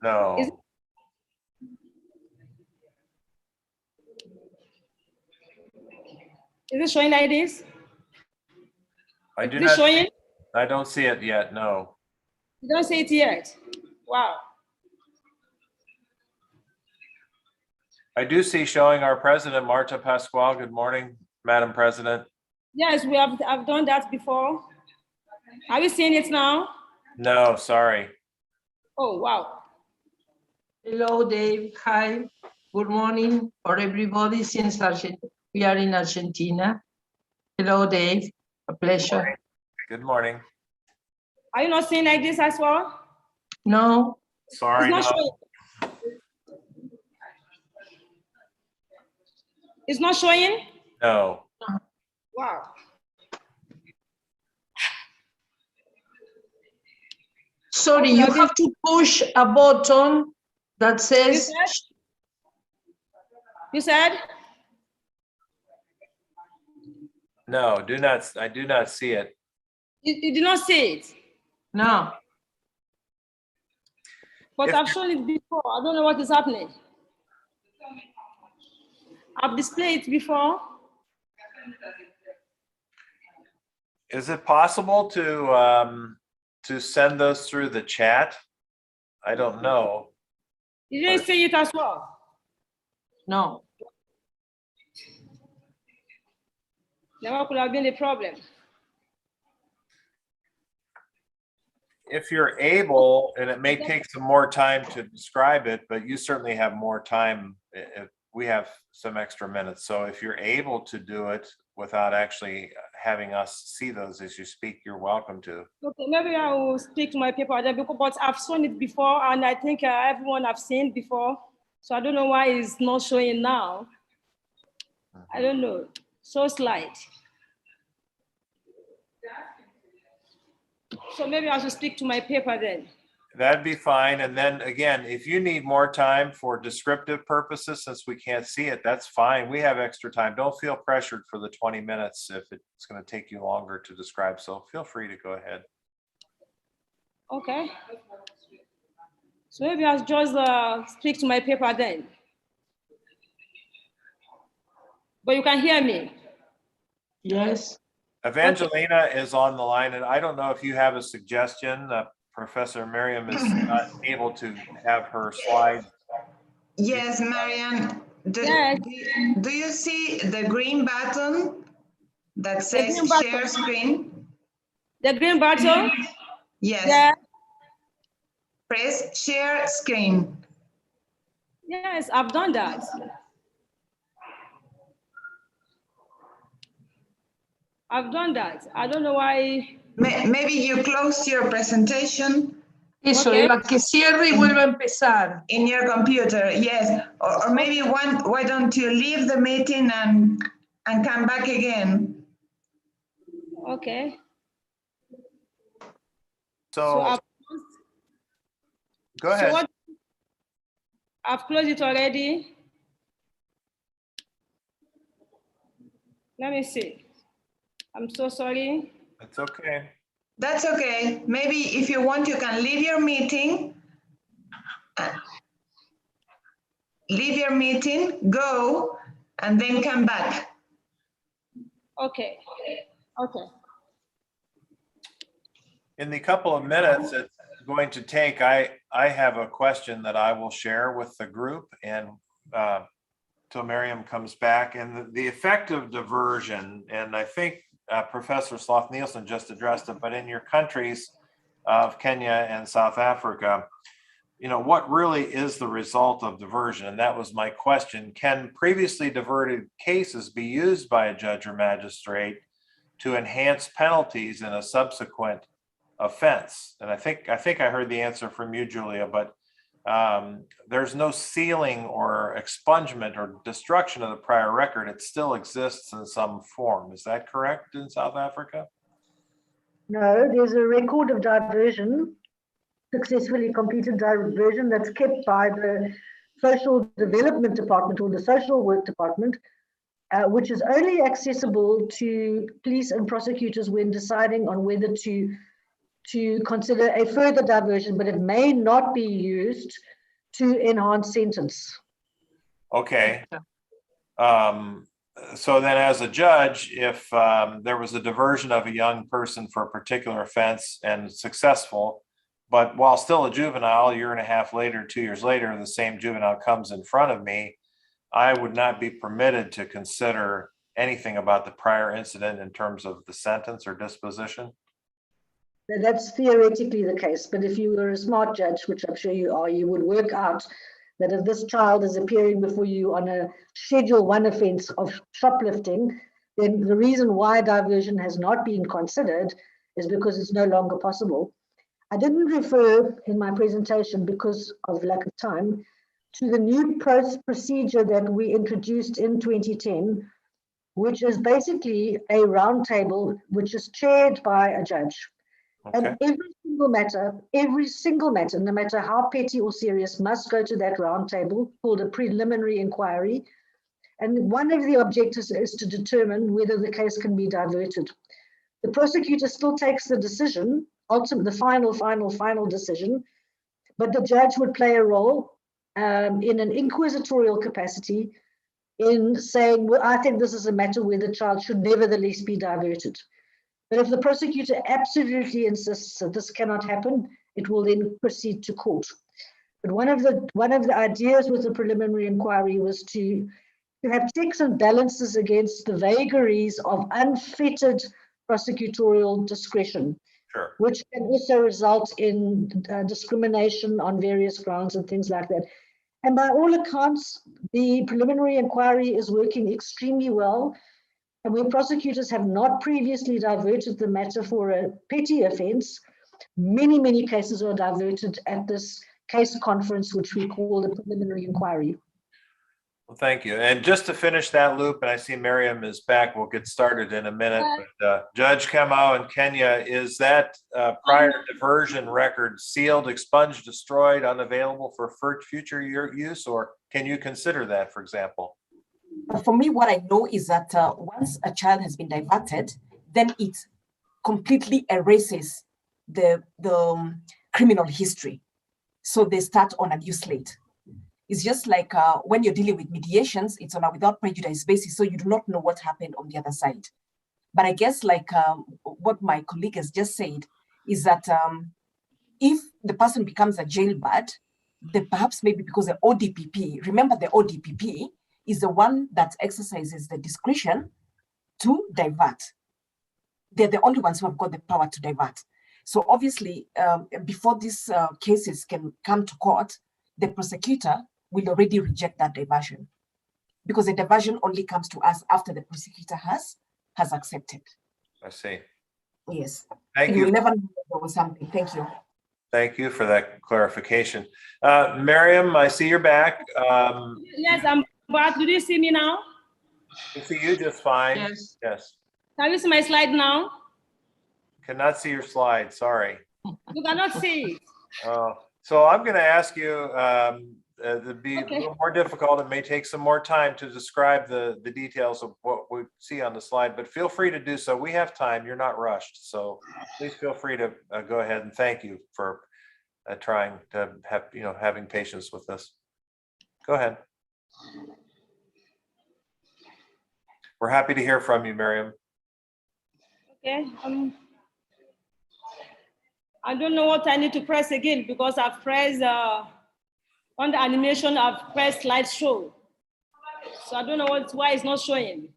No. Is it showing like this? I do Is it not. showing? I don't see it yet, no. You don't see it yet? Wow. I do see showing our president, Marta Pascual. Good morning, Madam President. Yes, I've done that before. Are we seeing it now? No, sorry. Oh, wow. Hello, Dave. Hi. Good morning for everybody since we are in Argentina. Hello, Dave. A pleasure. Good morning. Are you not seeing like this as well? No. Sorry, It's not no. showing. It's not showing? No. Wow. Sorry, you have to push a button that says, You said? No, I do not see it. You did not see it, no. but If- I've shown it before. I don't know what is happening. I've displayed it before. Is it possible to send those through the chat? I don't know. You didn't see it as well. No. Then what could have been the problem? If you're able, and it may take some more time to describe it, but you certainly have more time if we have some extra minutes. So if you're able to do it without actually having us see those as you speak, you're welcome to. Okay, maybe I will speak to my paper then, but I've shown it before, and I think everyone have seen before. So I don't know why it's not showing now. I don't know. So slight. So maybe I should speak to my paper then. That'd be fine. And then again, if you need more time for descriptive purposes, since we can't see it, that's fine. We have extra time. Don't feel pressured for the 20 minutes if it's going to take you longer to describe. So feel free to go ahead. Okay. So maybe I'll just speak to my paper then. But you can hear me. Yes. Evangelina is on the line, and I don't know if you have a suggestion. Professor Mariam is not able to have her slide. Yes, Mariam, Yes. do you see the green button that says green button. share screen? The green button? Yes. Yeah. Press share screen. Yes, I've done that. I've done that. I don't know why. Maybe you closed your presentation Eso, Okay. Eva, que cierre y vuelva a empezar. in your computer, yes. Or maybe why don't you leave the meeting and come back again? Okay. So I've go ahead. So what? I've closed it already. Let me see. I'm so sorry. It's okay. That's okay. Maybe if you want, you can leave your meeting. Leave your meeting, go, and then come back. Okay. Okay. In the couple of minutes it's going to take, I have a question that I will share with the group and till Mariam comes back. And the effect of diversion, and I think Professor Sloth-Nielssen just addressed it, but in your countries of Kenya and South Africa, you know, what really is the result of diversion? And that was my question. Can previously diverted cases be used by a judge or magistrate to enhance penalties in a subsequent offense? And I think I heard the answer from you, Julia, but there's no sealing or expungement or destruction of the prior record. It still exists in some form. Is that correct in South Africa? No, there's a record of diversion, successfully completed diversion that's kept by the Social Development Department or the Social Work Department, which is only accessible to police and prosecutors when deciding on whether to consider a further diversion, but it may not be used to enhance sentence. Okay. So then as a judge, if there was a diversion of a young person for a particular offense and successful, but while still a juvenile, a year and a half later, 2 years later, the same juvenile comes in front of me, I would not be permitted to consider anything about the prior incident in terms of the sentence or disposition? That's theoretically the case, but if you were a smart judge, which I'm sure you are, you would work out that if this child is appearing before you on a Schedule 1 offense of shoplifting, then the reason why diversion has not been considered is because it's no longer possible. I didn't refer in my presentation because of lack of time to the new procedure that we introduced in 2010, which is basically a roundtable which is chaired by a judge. Okay. And every single matter, no matter how petty or serious, must go to that roundtable called a preliminary inquiry. And one of the objectives is to determine whether the case can be diverted. The prosecutor still takes the decision, ultimately the final decision, but the judge would play a role in an inquisitorial capacity in saying, well, I think this is a matter where the child should nevertheless be diverted. But if the prosecutor absolutely insists that this cannot happen, it will then proceed to court. But one of the ideas with the preliminary inquiry was to have checks and balances against the vagaries of unfettered prosecutorial discretion, Sure. which can also result in discrimination on various grounds and things like that. And by all accounts, the preliminary inquiry is working extremely well. And where prosecutors have not previously diverted the matter for a petty offense, many, many cases are diverted at this case conference, which we call the preliminary inquiry. Well, thank you. And just to finish that loop, and I see Mariam is back, we'll get started in a minute. But, Judge Kamau in Kenya, is that prior diversion record sealed, expunged, destroyed, unavailable for future use, or can you consider that, for example? For me, what I know is that once a child has been diverted, then it completely erases the criminal history. So they start on a new slate. It's just like when you're dealing with mediations, it's on a without prejudice basis, so you do not know what happened on the other side. But I guess like what my colleague has just said is that if the person becomes a jailbird, then perhaps maybe because the ODPP, remember the ODPP is the one that exercises the discretion to divert. They're the only ones who have got the power to divert. So obviously, before these cases can come to court, the prosecutor will already reject that diversion, because the diversion only comes to us after the prosecutor has accepted. I see. Yes. Thank And you. we'll never know there was something. Thank you. Thank you for that clarification. Mariam, I see you're back. Yes, I'm back. Do you see me now? I see you just fine. Yes. Yes. Can you see my slide now? Cannot see your slide, sorry. You cannot see it. So I'm going to ask you to be Okay. a little more difficult. It may take some more time to describe the details of what we see on the slide, but feel free to do so. We have time. You're not rushed. So please feel free to go ahead, and thank you for trying to have, having patience with this. Go ahead. We're happy to hear from you, Mariam. Okay. I don't know what I need to press again, because I've pressed on the animation, I've pressed slideshow. So I don't know why it's not showing.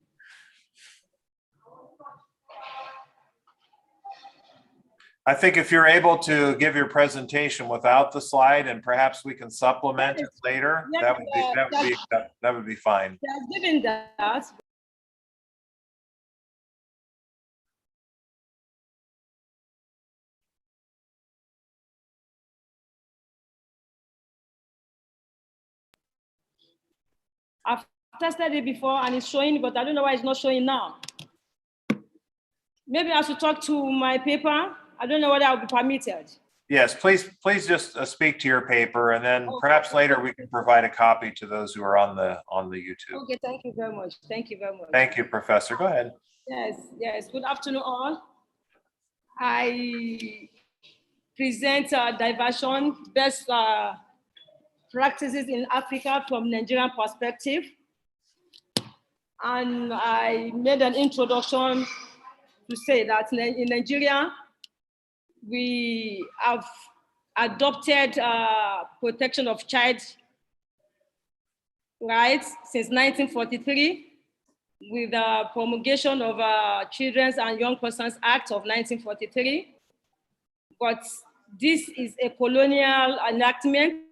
I think if you're able to give your presentation without the slide, and perhaps we can supplement it later, Yes, that would be fine. I've given that. I've tested it before and it's showing, but I don't know why it's not showing now. Maybe I should talk to my paper. I don't know whether I'll be permitted. Yes, please just speak to your paper, and then perhaps later we can provide a copy to those who are on the YouTube. Okay, thank you very much. Thank you very much. Thank you, Professor. Go ahead. Yes. Good afternoon, all. I present diversion best practices in Africa from Nigerian perspective. And I made an introduction to say that in Nigeria, we have adopted protection of child rights since 1943 with the promulgation of Children's and Young Persons Act of 1943. But this is a colonial enactment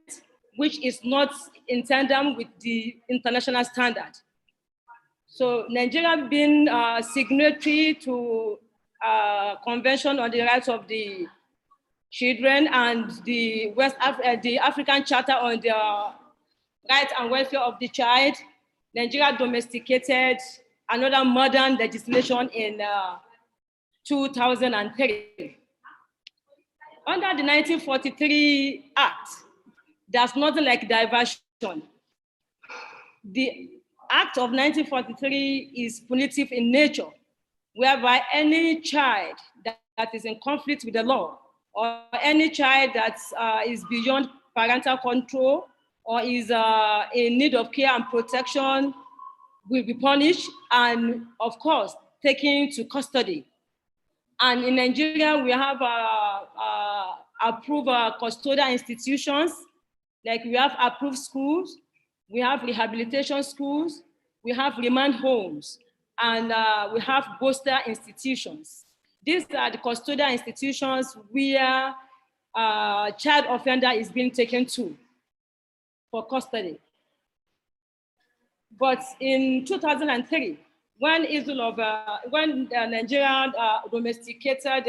which is not in tandem with the international standard. So Nigeria being signatory to Convention on the Rights of the children and the the African Charter on the Rights and Welfare of the Child, Nigeria domesticated another modern legislation in 2003. Under the 1943 Act, there's nothing like diversion. The Act of 1943 is punitive in nature, whereby any child that is in conflict with the law, or any child that is beyond parental control, or is in need of care and protection, will be punished and, of course, taken to custody. And in Nigeria, we have approved custodial institutions, like we have approved schools, we have rehabilitation schools, we have remand homes, and we have booster institutions. These are the custodial institutions where child offender is being taken to for custody. But in 2003, when Nigeria domesticated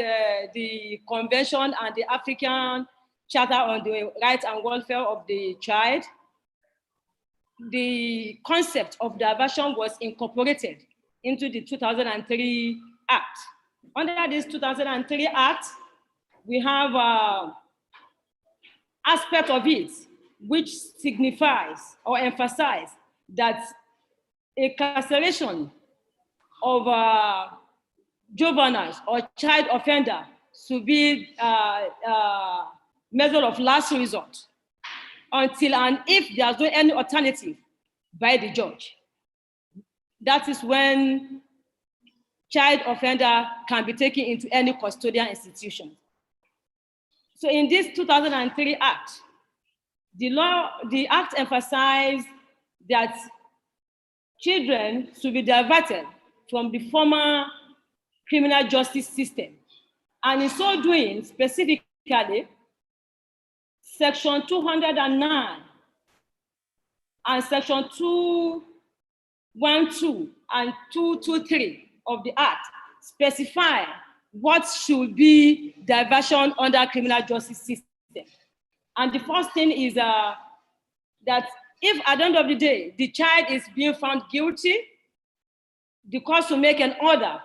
the Convention and the African Charter on the Rights and Welfare of the Child, the concept of diversion was incorporated into the 2003 Act. Under this 2003 Act, we have aspect of it which signifies or emphasizes that a carceration of juveniles or child offender should be method of last resort until and if there's no any alternative by the judge. That is when child offender can be taken into any custodial institution. So in this 2003 Act, the Act emphasized that children should be diverted from the former criminal justice system. And in so doing, specifically, Section 209 and Section 212 and 223 of the Act specify what should be diversion under criminal justice system. And the first thing is that if at the end of the day, the child is being found guilty, the court will make an order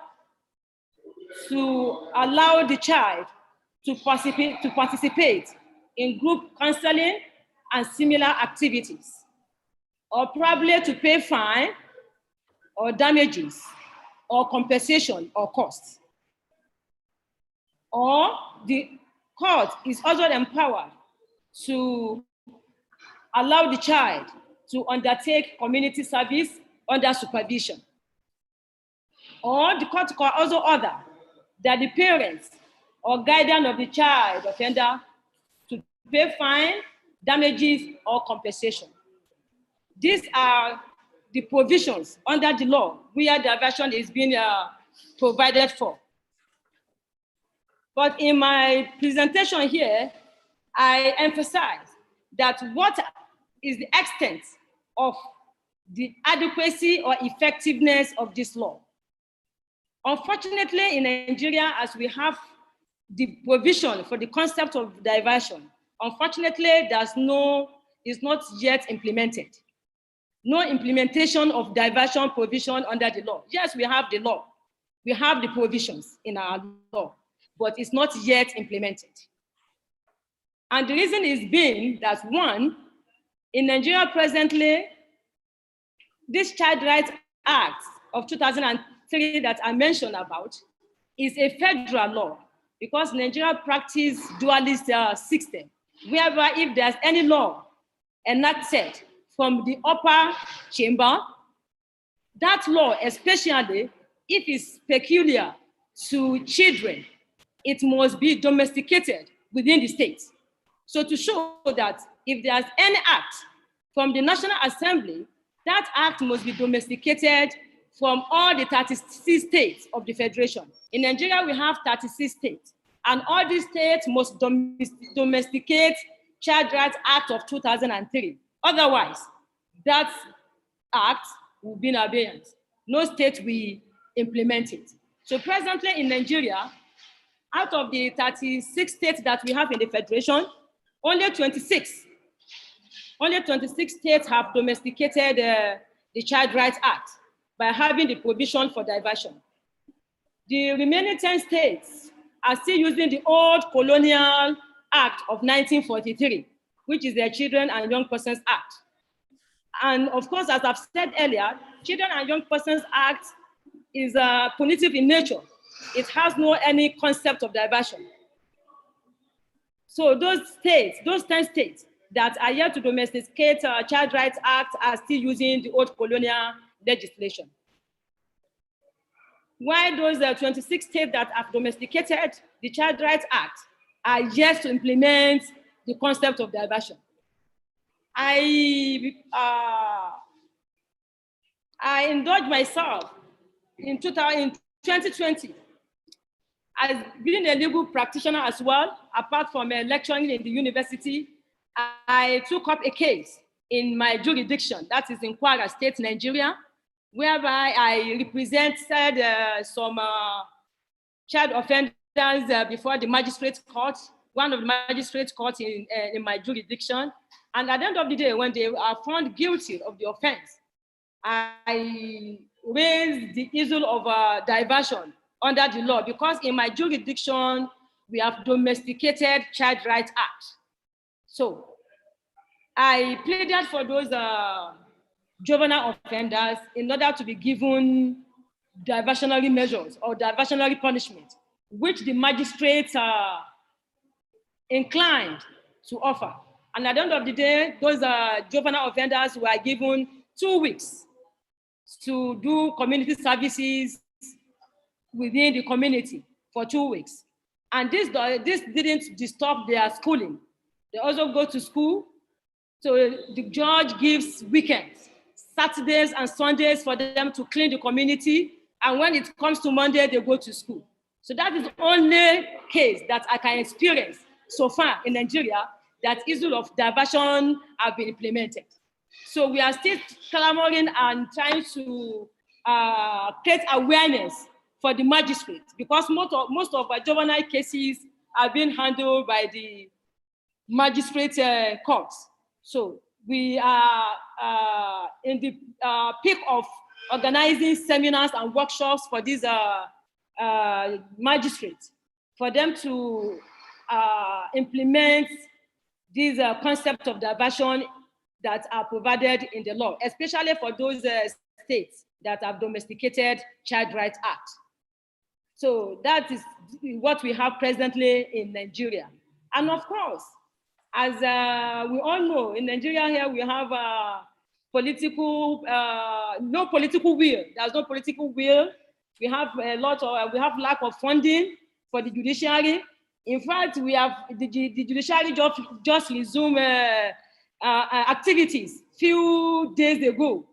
to allow the child to participate in group counseling and similar activities, or probably to pay fine or damages or compensation or costs. Or the court is also empowered to allow the child to undertake community service under supervision. Or the court can also order that the parents or guardian of the child offender to pay fine, damages, or compensation. These are the provisions under the law where diversion is being provided for. But in my presentation here, I emphasize that what is the extent of the adequacy or effectiveness of this law. Unfortunately, in Nigeria, as we have the provision for the concept of diversion, unfortunately, is not yet implemented. No implementation of diversion provision under the law. Yes, we have the law. We have the provisions in our law, but it's not yet implemented. And the reason is being that, one, in Nigeria presently, this Child Rights Act of 2003 that I mentioned about is a federal law, because Nigeria practices dualist system, whereby if there's any law enacted from the upper chamber, that law, especially if it's peculiar to children, it must be domesticated within the state. So to show that if there's any act from the National Assembly, that act must be domesticated from all the 36 states of the Federation. In Nigeria, we have 36 states, and all these states must domesticate Child Rights Act of 2003. Otherwise, that act will be in abeyance. No state will implement it. So presently in Nigeria, out of the 36 states that we have in the Federation, only 26 states have domesticated the Child Rights Act by having the provision for diversion. The remaining 10 states are still using the old Colonial Act of 1943, which is the Children and Young Persons Act. And of course, as I've said earlier, Children and Young Persons Act is punitive in nature. It has no any concept of diversion. So those states, those 10 states that are yet to domesticate Child Rights Act are still using the old colonial legislation. While those 26 states that have domesticated the Child Rights Act are yet to implement the concept of diversion. I indulged myself in 2020 as being a legal practitioner as well. Apart from lecturing in the university, I took up a case in my jurisdiction, that is in Kwara State, Nigeria, whereby I represented some child offenders before the magistrate court, one of the magistrate courts in my jurisdiction. And at the end of the day, when they are found guilty of the offense, I raised the issue of diversion under the law, because in my jurisdiction, we have domesticated Child Rights Act. So I pleaded for those juvenile offenders in order to be given diversionary measures or diversionary punishment, which the magistrates are inclined to offer. And at the end of the day, those juvenile offenders were given 2 weeks to do community services within the community for 2 weeks. And this didn't disturb their schooling. They also go to school. So the judge gives weekends, Saturdays and Sundays for them to clean the community. And when it comes to Monday, they go to school. So that is the only case that I can experience so far in Nigeria that issue of diversion have been implemented. So we are still clamoring and trying to create awareness for the magistrates, because most of our juvenile cases are being handled by the magistrate courts. So we are in the peak of organizing seminars and workshops for these magistrates, for them to implement these concepts of diversion that are provided in the law, especially for those states that have domesticated Child Rights Act. So that is what we have presently in Nigeria. And of course, as we all know, in Nigeria here, we have no political will. There's no political will. We have we have lack of funding for the judiciary. In fact, we have the judiciary just resumed activities few days ago,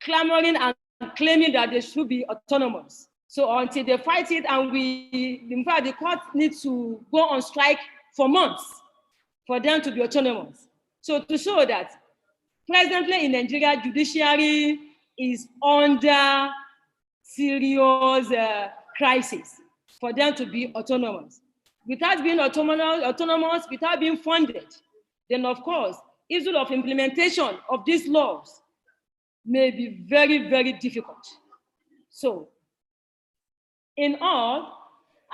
clamoring and claiming that they should be autonomous. So until they fight it, and in fact, the court needs to go on strike for months for them to be autonomous. So to show that presently in Nigeria, judiciary is under serious crisis for them to be autonomous. Without being autonomous, without being funded, then of course, issue of implementation of these laws may be very, very difficult. So in all,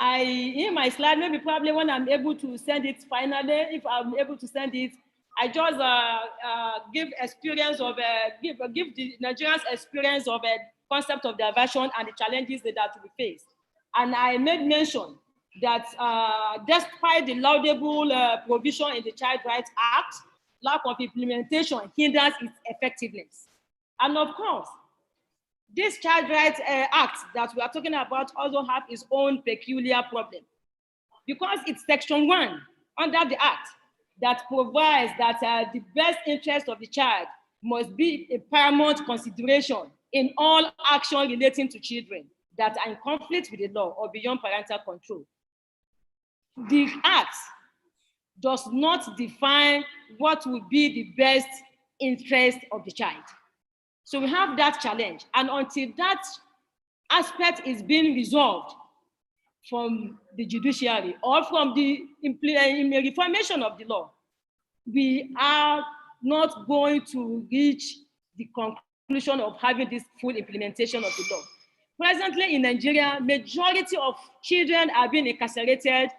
in my slide, maybe probably when I'm able to send it finally, if I'm able to send it, I just give experience of, give the Nigerians experience of a concept of diversion and the challenges that we face. And I made mention that despite the laudable provision in the Child Rights Act, lack of implementation hinders its effectiveness. And of course, this Child Rights Act that we are talking about also have its own peculiar problem, because it's Section 1 under the Act that provides that the best interest of the child must be a paramount consideration in all action relating to children that are in conflict with the law or beyond parental control. The Act does not define what would be the best interest of the child. So we have that challenge. And until that aspect is being resolved, from the judiciary or from the reformation of the law, we are not going to reach the conclusion of having this full implementation of the law. Presently in Nigeria, majority of children are being incarcerated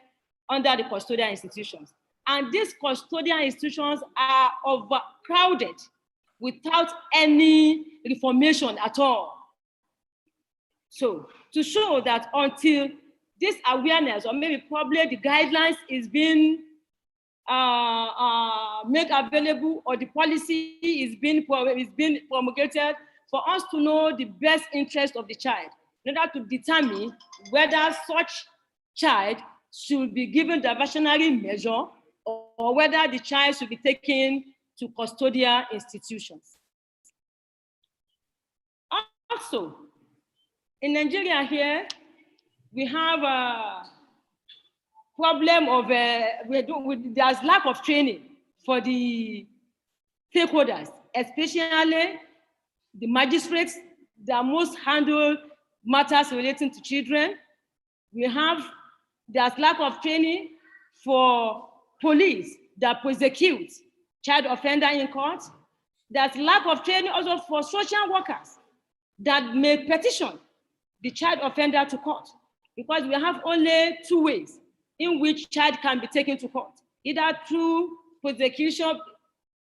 under the custodial institutions. And these custodial institutions are overcrowded without any reformation at all. So to show that until this awareness, or maybe probably the guidelines is being made available, or the policy is being promulgated, for us to know the best interest of the child, in order to determine whether such child should be given diversionary measure or whether the child should be taken to custodial institutions. Also, in Nigeria here, we have a problem of, there's lack of training for the stakeholders, especially the magistrates that most handle matters relating to children. There's lack of training for police that prosecute child offender in court. There's lack of training also for social workers that may petition the child offender to court, because we have only two ways in which child can be taken to court, either through prosecution,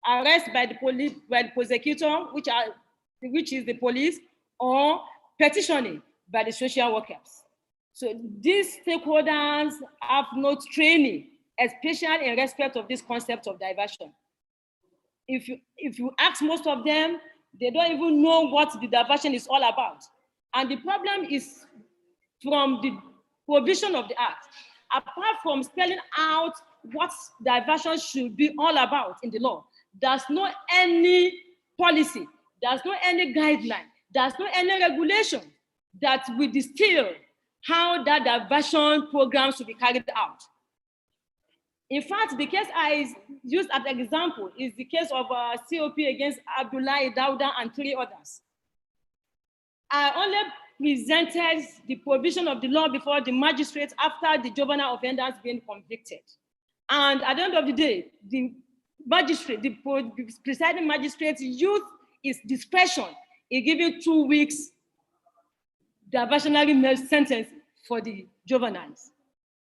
arrest by the police, by the prosecutor, which is the police, or petitioning by the social workers. So these stakeholders have no training, especially in respect of this concept of diversion. If you ask most of them, they don't even know what the diversion is all about. And the problem is from the provision of the act. Apart from spelling out what diversion should be all about in the law, there's no any policy, there's no any guideline, there's no any regulation that will distill how that diversion program should be carried out. In fact, the case I used as an example is the case of COP against Abdulraheem-Mustapha and 3 others. I only presented the provision of the law before the magistrates after the juvenile offenders being convicted. And at the end of the day, the magistrate, the presiding magistrate used his discretion in giving 2 weeks diversionary sentence for the juveniles.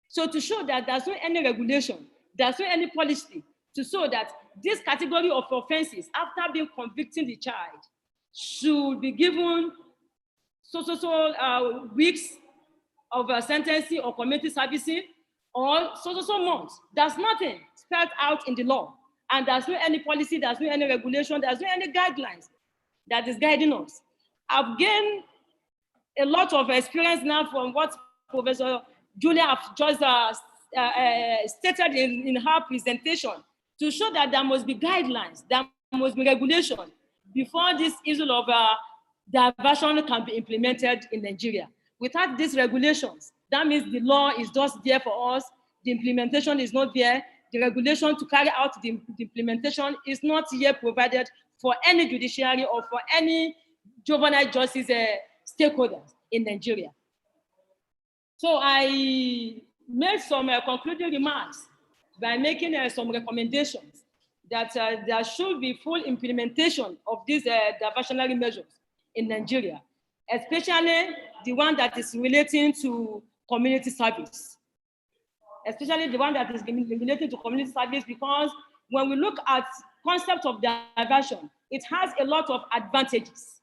So to show that there's no any regulation, there's no any policy to show that this category of offenses, after being convicting the child, should be given weeks of sentencing or community servicing, or so months. There's nothing spelled out in the law. And there's no any policy, there's no any regulation, there's no any guidelines that is guiding us. I've gained a lot of experience now from what Professor Julia have just stated in her presentation, to show that there must be guidelines, there must be regulation before this issue of diversion can be implemented in Nigeria. Without these regulations, that means the law is just there for us, the implementation is not there, the regulation to carry out the implementation is not yet provided for any judiciary or for any juvenile justice stakeholders in Nigeria. So I made some concluding remarks by making some recommendations that there should be full implementation of these diversionary measures in Nigeria, especially the one that is relating to community service. Especially the one that is related to community service, because when we look at concept of diversion, it has a lot of advantages.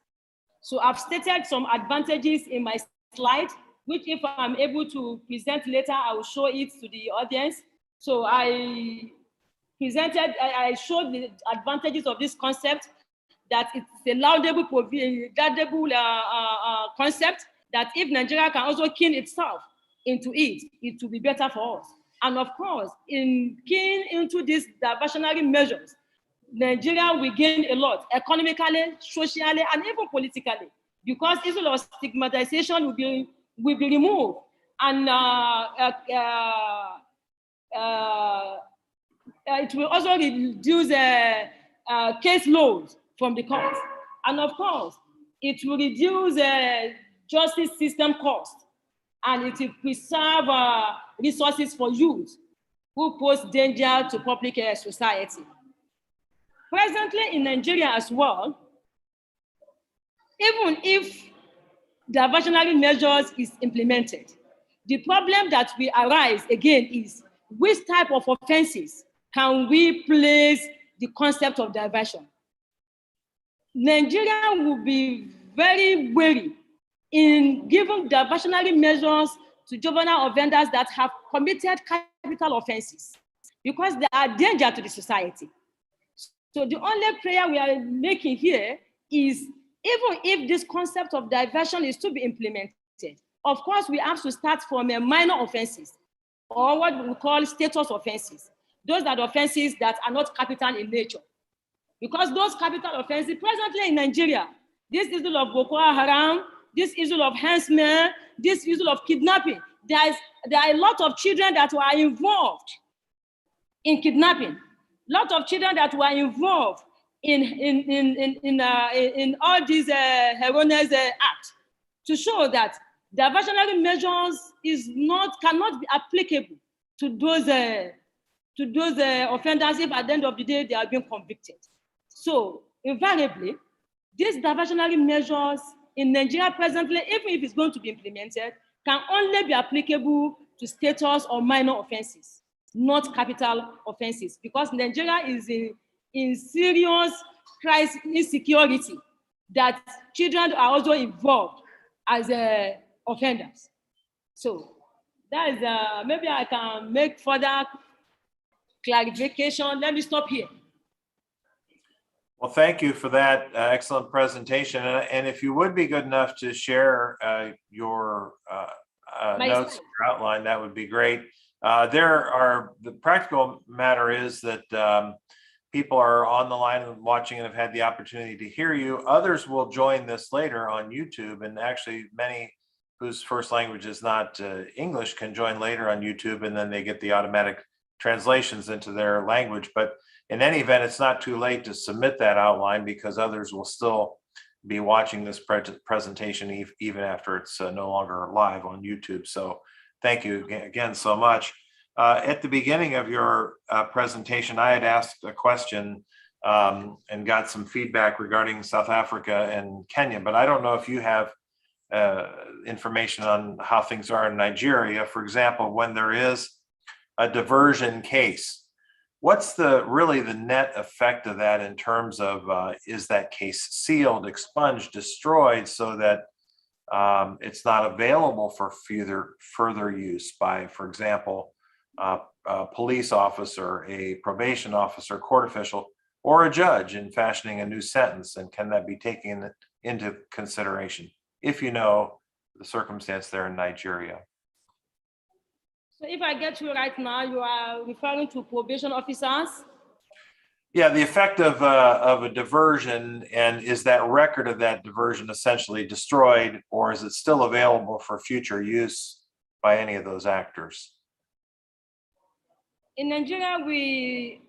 So I've stated some advantages in my slide, which if I'm able to present later, I will show it to the audience. So I showed the advantages of this concept, that it's a laudable concept, that if Nigeria can also key itself into it, it will be better for us. And of course, in keying into these diversionary measures, Nigeria will gain a lot economically, socially, and even politically, because issue of stigmatization will be removed, and it will also reduce case loads from the courts. And of course, it will reduce justice system costs, and it will preserve resources for youth who pose danger to public society. Presently in Nigeria as well, even if diversionary measures is implemented, the problem that will arise again is which type of offenses can we place the concept of diversion? Nigeria will be very wary in giving diversionary measures to juvenile offenders that have committed capital offenses because they are a danger to the society. So the only prayer we are making here is, even if this concept of diversion is to be implemented, of course, we have to start from minor offenses, or what we call status offenses. Those are the offenses that are not capital in nature. Because those capital offenses presently in Nigeria, this issue of Boko Haram, this issue of herdsmen, this issue of kidnapping, there are a lot of children that were involved in kidnapping, lot of children that were involved in all these erroneous acts, to show that diversionary measures cannot be applicable to those offenders if at the end of the day they are being convicted. So invariably, these diversionary measures in Nigeria presently, even if it's going to be implemented, can only be applicable to status or minor offenses, not capital offenses, because Nigeria is in serious crisis, insecurity, that children are also involved as offenders. So that is, maybe I can make further clarification. Let me stop here. Well, thank you for that excellent presentation. And if you would be good enough to share your notes, your outline, that would be great. The practical matter is that people are on the line and watching and have had the opportunity to hear you. Others will join this later on YouTube, and actually many whose first language is not English can join later on YouTube, and then they get the automatic translations into their language. But in any event, it's not too late to submit that outline, because others will still be watching this presentation even after it's no longer live on YouTube. So thank you again so much. At the beginning of your presentation, I had asked a question and got some feedback regarding South Africa and Kenya, but I don't know if you have information on how things are in Nigeria. For example, when there is a diversion case, what's really the net effect of that in terms of is that case sealed, expunged, destroyed, so that it's not available for further use by, for example, a police officer, a probation officer, court official, or a judge in fashioning a new sentence? And can that be taken into consideration, if you know the circumstance there in Nigeria? So if I get you right now, you are referring to probation officers? Yeah, the effect of a diversion, and is that record of that diversion essentially destroyed, or is it still available for future use by any of those actors? In Nigeria, we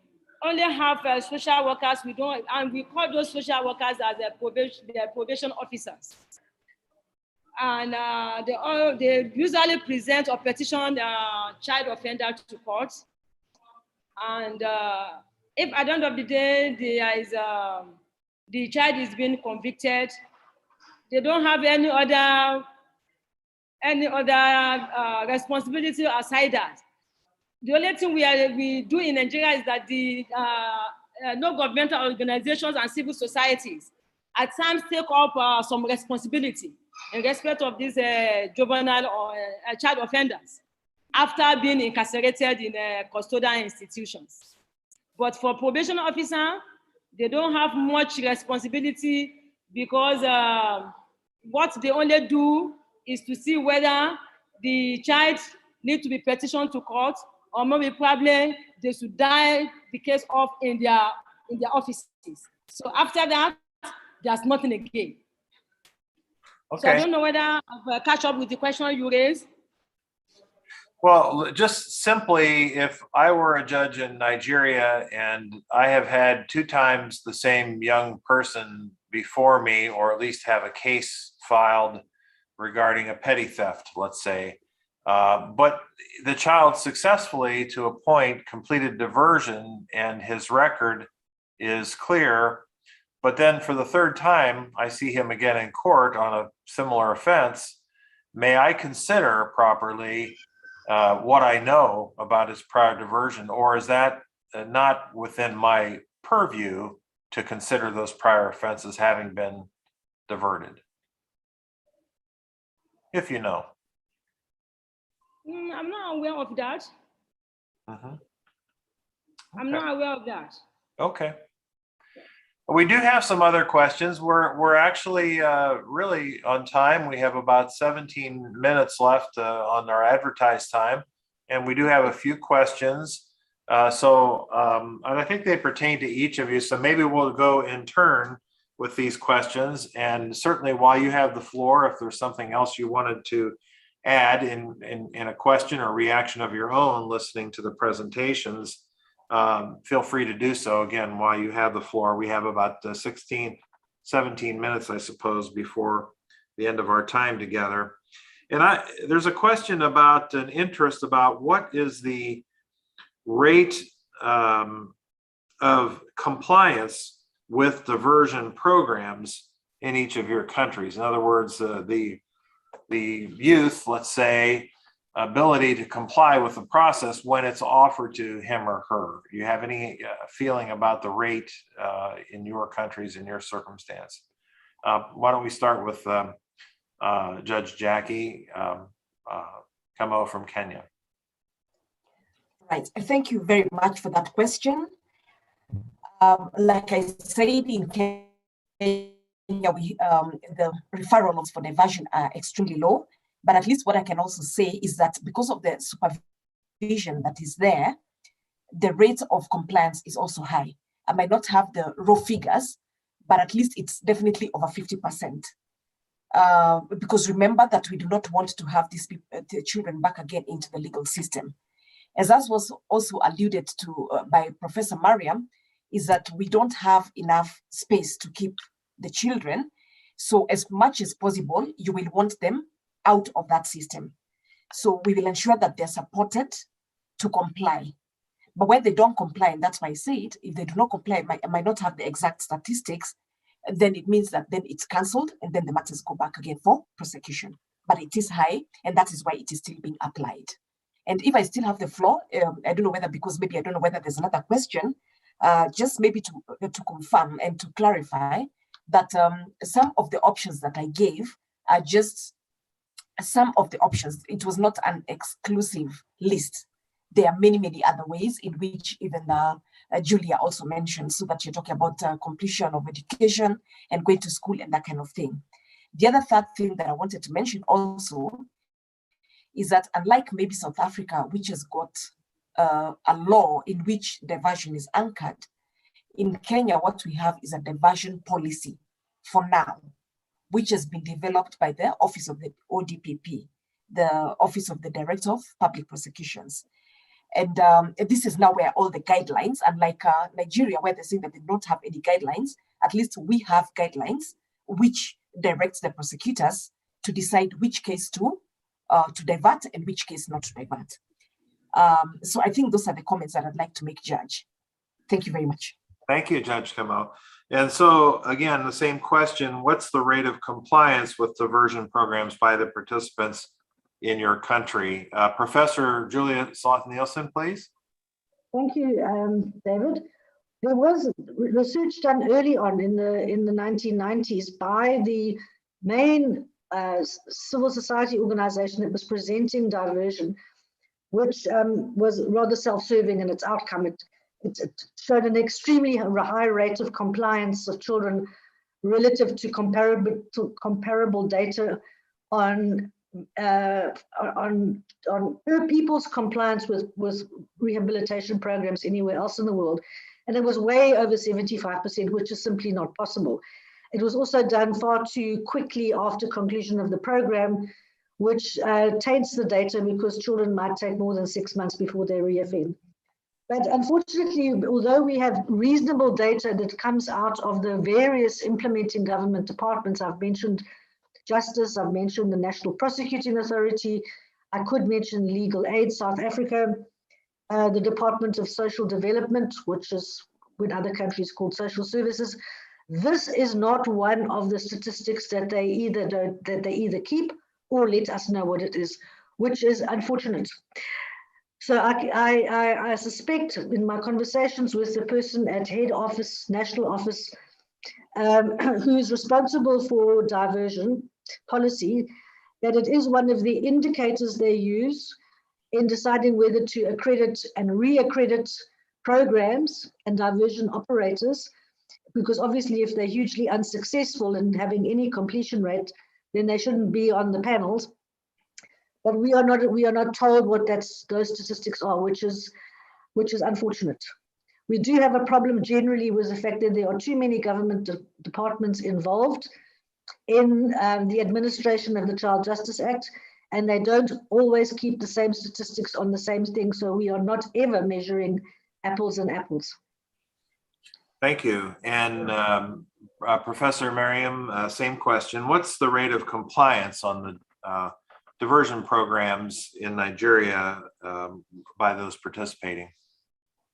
only have social workers. We don't, and we call those social workers as the probation officers. And they usually present or petition child offender to court. And if at the end of the day the child is being convicted, they don't have any other responsibility aside that. The only thing we do in Nigeria is that the no governmental organizations and civil societies at times take up some responsibility in respect of these juvenile or child offenders after being incarcerated in custodial institutions. But for probation officer, they don't have much responsibility, because what they only do is to see whether the child needs to be petitioned to court, or maybe probably they should die the case off in their offices. So after that, there's nothing again. Okay. So I don't know whether I've catch up with the question you raised. Well, just simply, if I were a judge in Nigeria and I have had 2 times the same young person before me, or at least have a case filed regarding a petty theft, let's say. But the child successfully, to a point, completed diversion and his record is clear. But then for the third time, I see him again in court on a similar offense. May I consider properly what I know about his prior diversion, or is that not within my purview to consider those prior offenses having been diverted? If you know. I'm not aware of that. Mhm. I'm Okay. not aware of that. Okay. We do have some other questions. We're actually really on time. We have about 17 minutes left on our advertised time, and we do have a few questions. And I think they pertain to each of you. So maybe we'll go in turn with these questions. And certainly while you have the floor, if there's something else you wanted to add in a question or reaction of your own listening to the presentations, feel free to do so. Again, while you have the floor, we have about 17 minutes, I suppose, before the end of our time together. And there's a question about an interest about what is the rate of compliance with diversion programs in each of your countries. In other words, the youth, let's say, ability to comply with the process when it's offered to him or her. Do you have any feeling about the rate in your countries, in your circumstance? Why don't we start with Judge Jackie Kamau from Kenya. Right, thank you very much for that question. Like I said, in Kenya, the referrals for diversion are extremely low. But at least what I can also say is that because of the supervision that is there, the rate of compliance is also high. I might not have the raw figures, but at least it's definitely over 50%. Because remember that we do not want to have these the children back again into the legal system. As was also alluded to by Professor Mariam, is that we don't have enough space to keep the children. So as much as possible, you will want them out of that system. So we will ensure that they're supported to comply. But when they don't comply, and that's why I say it, if they do not comply, I might not have the exact statistics, then it means that then it's cancelled and then the matters go back again for prosecution. But it is high, and that is why it is still being applied. And if I still have the floor, I don't know whether, because maybe I don't know whether there's another question, just maybe to confirm and to clarify that some of the options that I gave are just some of the options. It was not an exclusive list. There are many, many other ways in which even Julia also mentioned, so that you're talking about completion of education and going to school and that kind of thing. The other third thing that I wanted to mention also is that unlike maybe South Africa, which has got a law in which diversion is anchored, in Kenya, what we have is a diversion policy for now, which has been developed by the Office of the ODPP, the Office of the Director of Public Prosecutions. And this is now where all the guidelines, unlike Nigeria, where they're saying that they don't have any guidelines, at least we have guidelines which directs the prosecutors to decide which case to divert and which case not to divert. So I think those are the comments that I'd like to make, Judge. Thank you very much. Thank you, Judge Kamau. And so again, the same question, what's the rate of compliance with diversion programs by the participants in your country? Professor Julia Sloth-Nielssen, please. Thank you, David. There was research done early on in the 1990s by the main civil society organization that was presenting diversion, which was rather self-serving in its outcome. It showed an extremely high rate of compliance of children relative to comparable data on people's compliance with rehabilitation programs anywhere else in the world. And it was way over 75%, which is simply not possible. It was also done far too quickly after conclusion of the program, which taints the data because children might take more than 6 months before they reoffend. But unfortunately, although we have reasonable data that comes out of the various implementing government departments, I've mentioned Justice, I've mentioned the National Prosecuting Authority. I could mention Legal Aid South Africa, the Department of Social Development, which is in other countries called Social Services. This is not one of the statistics that they either keep or let us know what it is, which is unfortunate. So I suspect in my conversations with the person at head office, national office, who is responsible for diversion policy, that it is one of the indicators they use in deciding whether to accredit and re-accredit programs and diversion operators, because obviously if they're hugely unsuccessful in having any completion rate, then they shouldn't be on the panels. But we are not told what those statistics are, which is unfortunate. We do have a problem generally with the fact that there are too many government departments involved in the administration of the Child Justice Act, and they don't always keep the same statistics on the same thing. So we are not ever measuring apples and apples. Thank you. And Professor Mariam, same question. What's the rate of compliance on the diversion programs in Nigeria by those participating?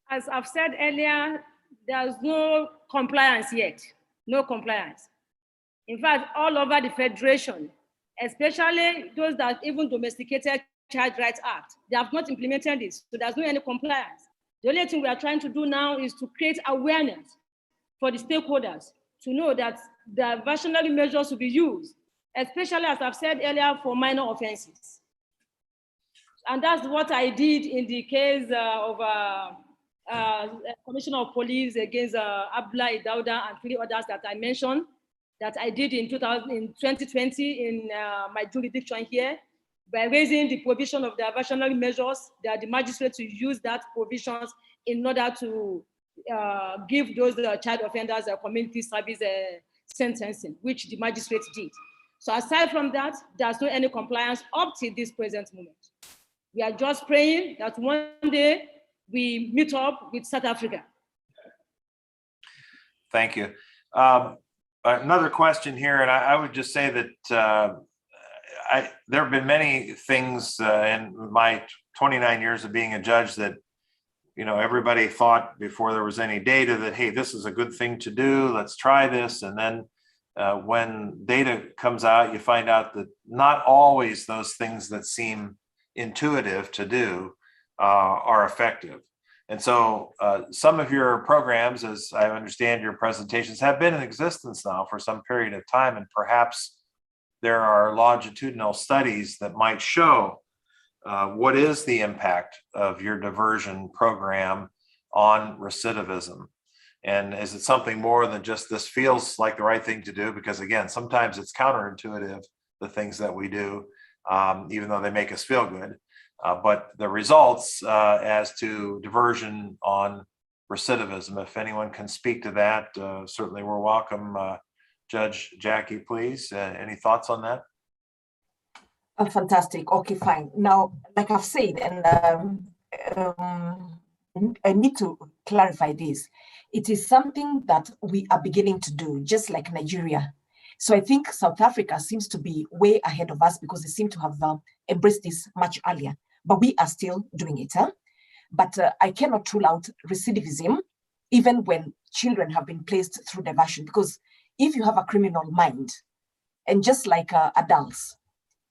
As I've said earlier, there's no compliance yet, no compliance. In fact, all over the Federation, especially those that even domesticated Child Rights Act, they have not implemented this, so there's no any compliance. The only thing we are trying to do now is to create awareness for the stakeholders to know that the diversionary measures will be used, especially, as I've said earlier, for minor offenses. And that's what I did in the case of Commissioner of Police against Abdulraheem-Mustapha and 3 others that I mentioned, that I did in 2020 in my jurisdiction here, by raising the provision of the diversionary measures, that the magistrates will use that provisions in order to give those child offenders a community service sentencing, which the magistrates did. So aside from that, there's no any compliance up to this present moment. We are just praying that one day we meet up with South Africa. Thank you. Another question here, and I would just say that there have been many things in my 29 years of being a judge that, you know, everybody thought before there was any data that, hey, this is a good thing to do, let's try this. And then when data comes out, you find out that not always those things that seem intuitive to do are effective. And so some of your programs, as I understand your presentations, have been in existence now for some period of time, and perhaps there are longitudinal studies that might show what is the impact of your diversion program on recidivism. And is it something more than just this feels like the right thing to do? Because again, sometimes it's counterintuitive, the things that we do, even though they make us feel good. But the results as to diversion on recidivism, if anyone can speak to that, certainly we're welcome. Judge Jackie, please, any thoughts on that? Fantastic. Okay, fine. Now, like I've said, and I need to clarify this. It is something that we are beginning to do, just like Nigeria. So I think South Africa seems to be way ahead of us because they seem to have embraced this much earlier, but we are still doing it. But I cannot rule out recidivism, even when children have been placed through diversion, because if you have a criminal mind, and just like adults,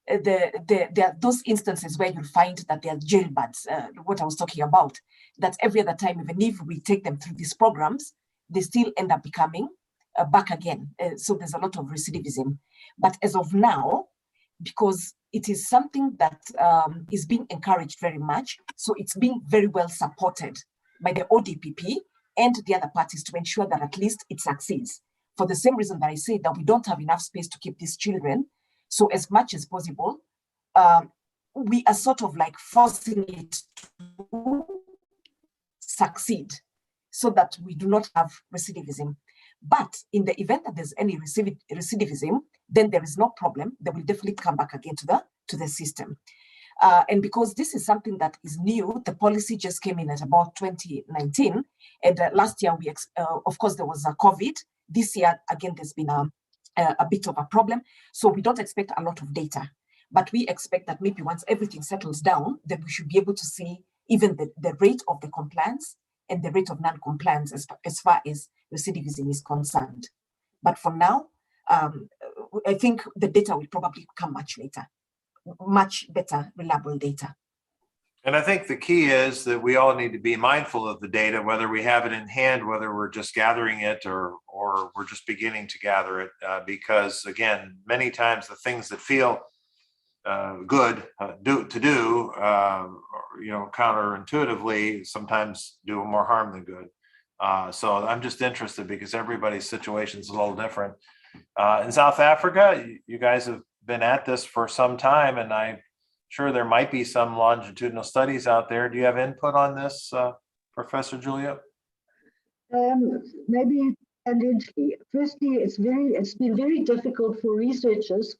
there are those instances where you'll find that they are jailbirds, what I was talking about, that every other time, even if we take them through these programs, they still end up becoming back again. So there's a lot of recidivism. But as of now, because it is something that is being encouraged very much, so it's being very well supported by the ODPP and the other parties to ensure that at least it succeeds. For the same reason that I say that we don't have enough space to keep these children. So as much as possible, we are sort of like forcing it to succeed so that we do not have recidivism. But in the event that there's any recidivism, then there is no problem. They will definitely come back again to the system. And because this is something that is new, the policy just came in at about 2019. And last year, of course, there was a COVID. This year, again, there's been a bit of a problem. So we don't expect a lot of data, but we expect that maybe once everything settles down, then we should be able to see even the rate of the compliance and the rate of non-compliance as far as recidivism is concerned. But for now, I think the data will probably come much later, much better, reliable data. And I think the key is that we all need to be mindful of the data, whether we have it in hand, whether we're just gathering it or we're just beginning to gather it, because again, many times the things that feel good to do, counterintuitively, sometimes do more harm than good. So I'm just interested because everybody's situation is a little different. In South Africa, you guys have been at this for some time, and I'm sure there might be some longitudinal studies out there. Do you have input on this, Professor Julia? Maybe tangentially. Firstly, it's been very difficult for researchers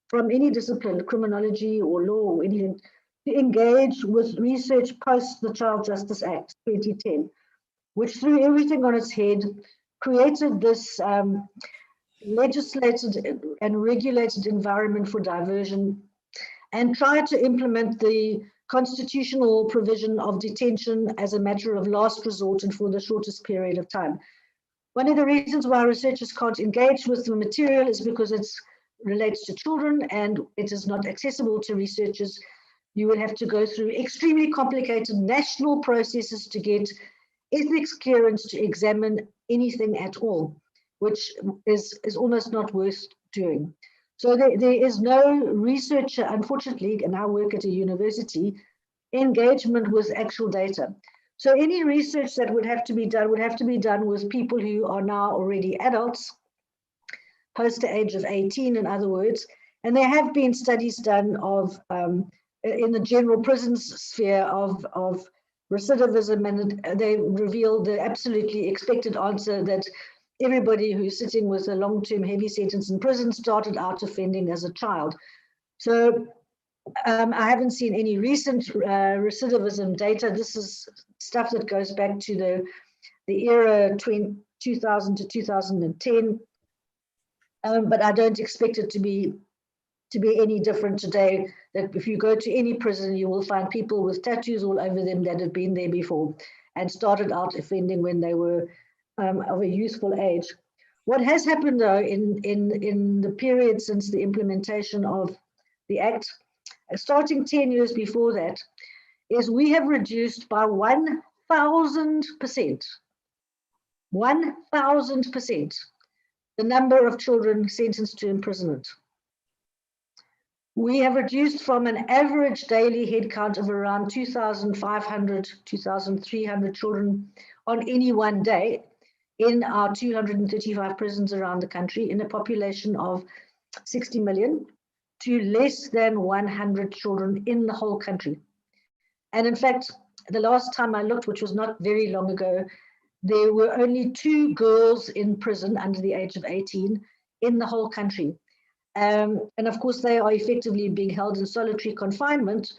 from any discipline, criminology or law or anything, to engage with research post the Child Justice Act 2010, which threw everything on its head, created this legislated and regulated environment for diversion, and tried to implement the constitutional provision of detention as a matter of last resort and for the shortest period of time. One of the reasons why researchers can't engage with the material is because it relates to children and it is not accessible to researchers. You will have to go through extremely complicated national processes to get ethics clearance to examine anything at all, which is almost not worth doing. So there is no researcher, unfortunately, and I work at a university, engagement with actual data. So any research that would have to be done with people who are now already adults, post the age of 18, in other words, and there have been studies done of, in the general prisons sphere of recidivism, and they reveal the absolutely expected answer that everybody who's sitting with a long-term heavy sentence in prison started out offending as a child. So I haven't seen any recent recidivism data. This is stuff that goes back to the era 2000 to 2010. But I don't expect it to be any different today, that if you go to any prison, you will find people with tattoos all over them that have been there before and started out offending when they were of a youthful age. What has happened though in the period since the implementation of the Act, starting 10 years before that, is we have reduced by 1,000%, 1,000%, the number of children sentenced to imprisonment. We have reduced from an average daily head count of around 2,500, 2,300 children on any one day in our 235 prisons around the country in a population of 60 million to less than 100 children in the whole country. And in fact, the last time I looked, which was not very long ago, there were only 2 girls in prison under the age of 18 in the whole country. And of course, they are effectively being held in solitary confinement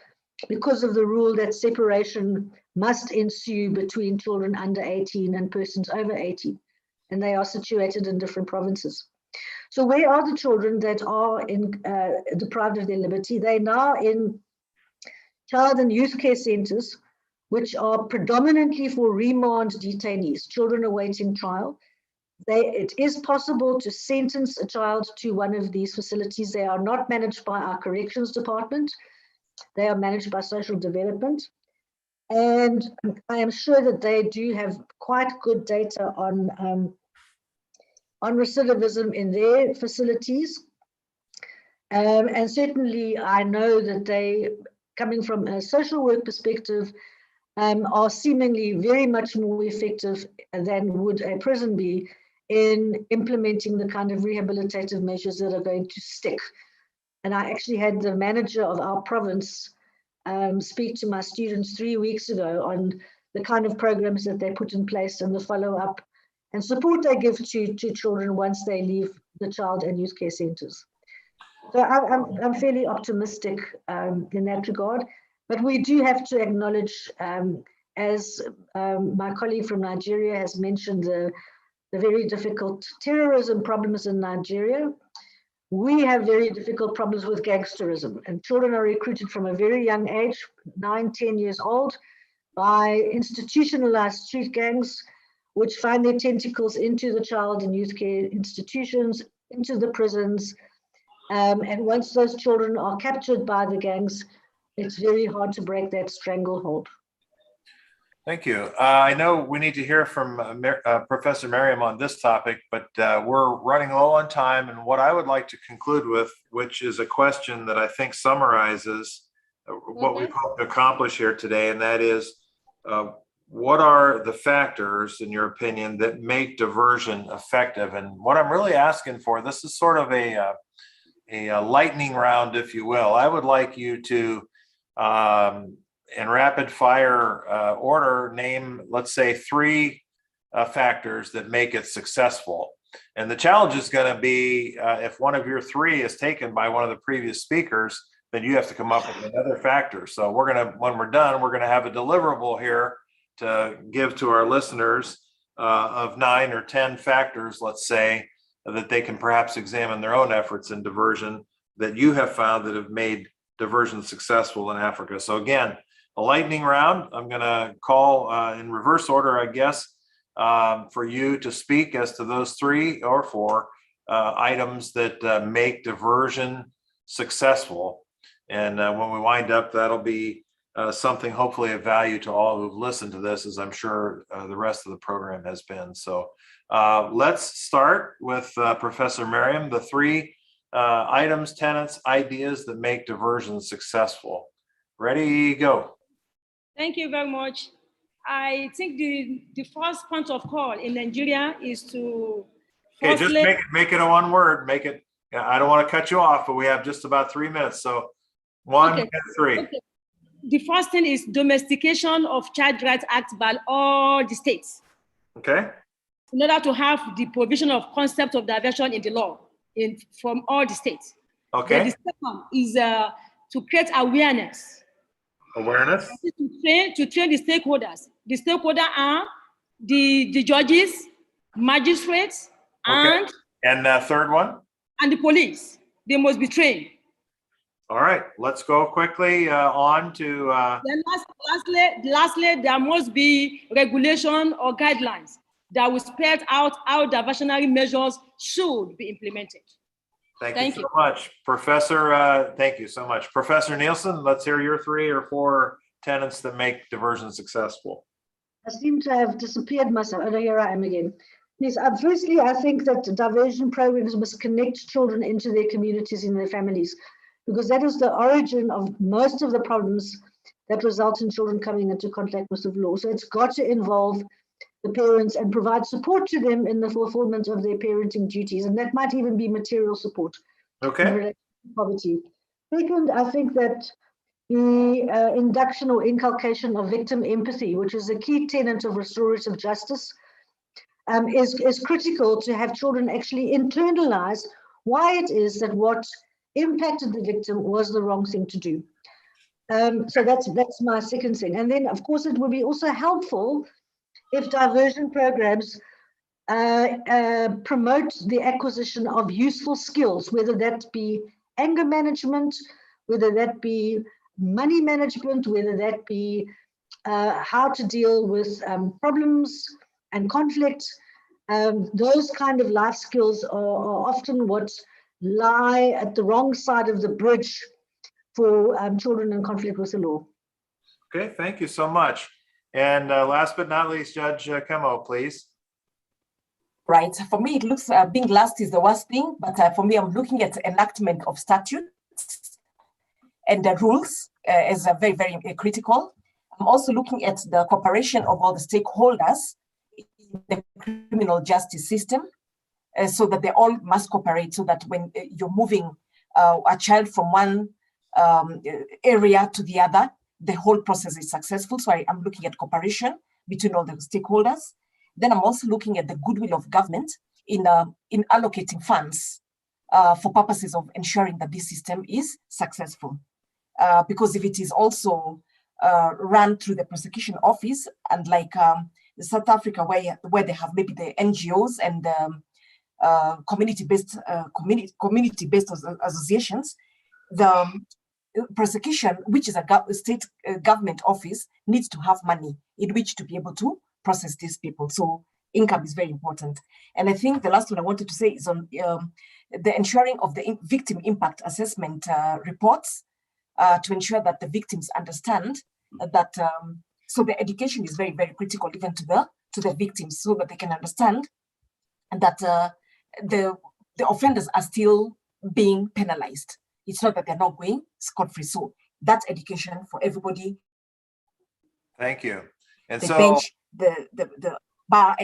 because of the rule that separation must ensue between children under 18 and persons over 18. And they are situated in different provinces. So where are the children that are deprived of their liberty? They're now in child and youth care centers, which are predominantly for remand detainees, children awaiting trial. It is possible to sentence a child to one of these facilities. They are not managed by our corrections department. They are managed by social development. And I am sure that they do have quite good data on recidivism in their facilities. And certainly I know that they, coming from a social work perspective, are seemingly very much more effective than would a prison be in implementing the kind of rehabilitative measures that are going to stick. And I actually had the manager of our province speak to my students 3 weeks ago on the kind of programs that they put in place and the follow-up and support they give to children once they leave the child and youth care centers. So I'm fairly optimistic in that regard, but we do have to acknowledge, as my colleague from Nigeria has mentioned, the very difficult terrorism problems in Nigeria. We have very difficult problems with gangsterism, and children are recruited from a very young age, 9, 10 years old, by institutionalized street gangs, which find their tentacles into the child and youth care institutions, into the prisons. And once those children are captured by the gangs, it's very hard to break that stranglehold. Thank you. I know we need to hear from Professor Mariam on this topic, but we're running low on time. And what I would like to conclude with, which is a question that I think summarizes what we've hoped to accomplish here today, and that is, what are the factors, in your opinion, that make diversion effective? And what I'm really asking for, this is sort of a lightning round, if you will. I would like you to, in rapid fire order, name, let's say, 3 factors that make it successful. And the challenge is going to be, if one of your 3 is taken by one of the previous speakers, then you have to come up with another factor. So we're going to, when we're done, we're going to have a deliverable here to give to our listeners of 9 or 10 factors, let's say, that they can perhaps examine their own efforts in diversion that you have found that have made diversion successful in Africa. So again, a lightning round. I'm going to call in reverse order, I guess, for you to speak as to those 3 or 4 items that make diversion successful. And when we wind up, that'll be something hopefully of value to all who've listened to this, as I'm sure the rest of the program has been. So let's start with Professor Mariam, the 3 items, tenets, ideas that make diversion successful. Ready, go. Thank you very much. I think the first point of call in Nigeria is to... Okay, just make it a 1 word. Make it, I don't want to cut you off, but we have just about 3 minutes. So 1 and 3. Okay. The first thing is domestication of Child Rights Act by all the states. Okay. In order to have the provision of concept of diversion in the law from all the states. Okay. Then the second is to create awareness. Awareness. To train the stakeholders. The stakeholders are the judges, magistrates, okay. And third one? And the police. They must be trained. All right, let's go quickly on to... Then lastly, there must be regulation or guidelines that will spell out how diversionary measures should be implemented. Thank you so much, Professor. Thank you so much. Professor Nielssen, let's hear your 3 or 4 tenets that make diversion successful. I seem to have disappeared myself. Oh, here I am again. Yes, firstly, I think that diversion programs must connect children into their communities and their families, because that is the origin of most of the problems that result in children coming into contact with the law. So it's got to involve the parents and provide support to them in the fulfillment of their parenting duties. And that might even be material support. Okay. In relation to poverty. Second, I think that the induction or inculcation of victim empathy, which is a key tenet of restorative justice, is critical to have children actually internalize why it is that what impacted the victim was the wrong thing to do. So that's my second thing. And then, of course, it would be also helpful if diversion programs promote the acquisition of useful skills, whether that be anger management, whether that be money management, whether that be how to deal with problems and conflict. Those kind of life skills are often what lie at the wrong side of the bridge for children in conflict with the law. Okay, thank you so much. And last but not least, Judge Kamau, please. Right. For me, it looks being last is the worst thing, but for me, I'm looking at enactment of statutes and the rules as very, very critical. I'm also looking at the cooperation of all the stakeholders in the criminal justice system, so that they all must cooperate, so that when you're moving a child from one area to the other, the whole process is successful. So I'm looking at cooperation between all the stakeholders. Then I'm also looking at the goodwill of government in allocating funds for purposes of ensuring that this system is successful. Because if it is also run through the prosecution office, and like South Africa, where they have maybe the NGOs and community-based associations, the prosecution, which is a state government office, needs to have money in which to be able to process these people. So income is very important. And I think the last one I wanted to say is on the ensuring of the victim impact assessment reports to ensure that the victims understand that. So the education is very, very critical even to the victims, so that they can understand that the offenders are still being penalized. It's not that they're not going scot-free. So that's education for everybody. Thank you. And the so bench, the bar,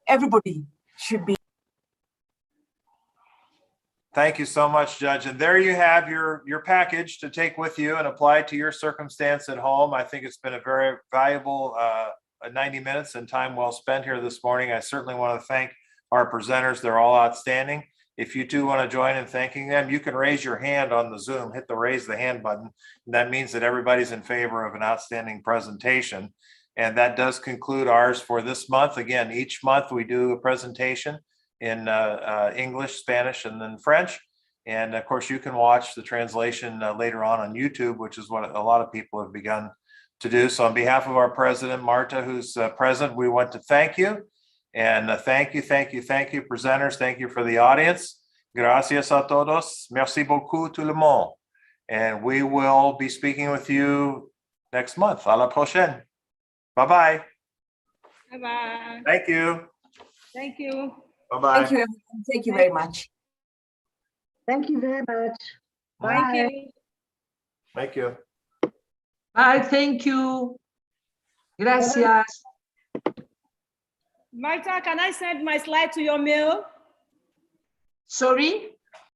everybody should be. thank you so much, Judge. And there you have your package to take with you and apply to your circumstance at home. I think it's been a very valuable 90 minutes and time well spent here this morning. I certainly want to thank our presenters. They're all outstanding. If you do want to join in thanking them, you can raise your hand on the Zoom, hit the raise the hand button. And that means that everybody's in favor of an outstanding presentation. And that does conclude ours for this month. Again, each month we do a presentation in English, Spanish, and then French. And of course, you can watch the translation later on YouTube, which is what a lot of people have begun to do. So on behalf of our president, Marta, who's present, we want to thank you. And thank you, presenters. Thank you for the audience. Gracias a todos. Merci beaucoup tout le monde. And we will be speaking with you next month. À la prochaine. Bye-bye. Bye-bye. Thank you. Thank you. Bye-bye. Thank you, everyone. Thank you very much. Thank you very much. Bye. Thank you. Thank you. Bye, thank you. Gracias. Marta, can I send my slide to your mail? Sorry?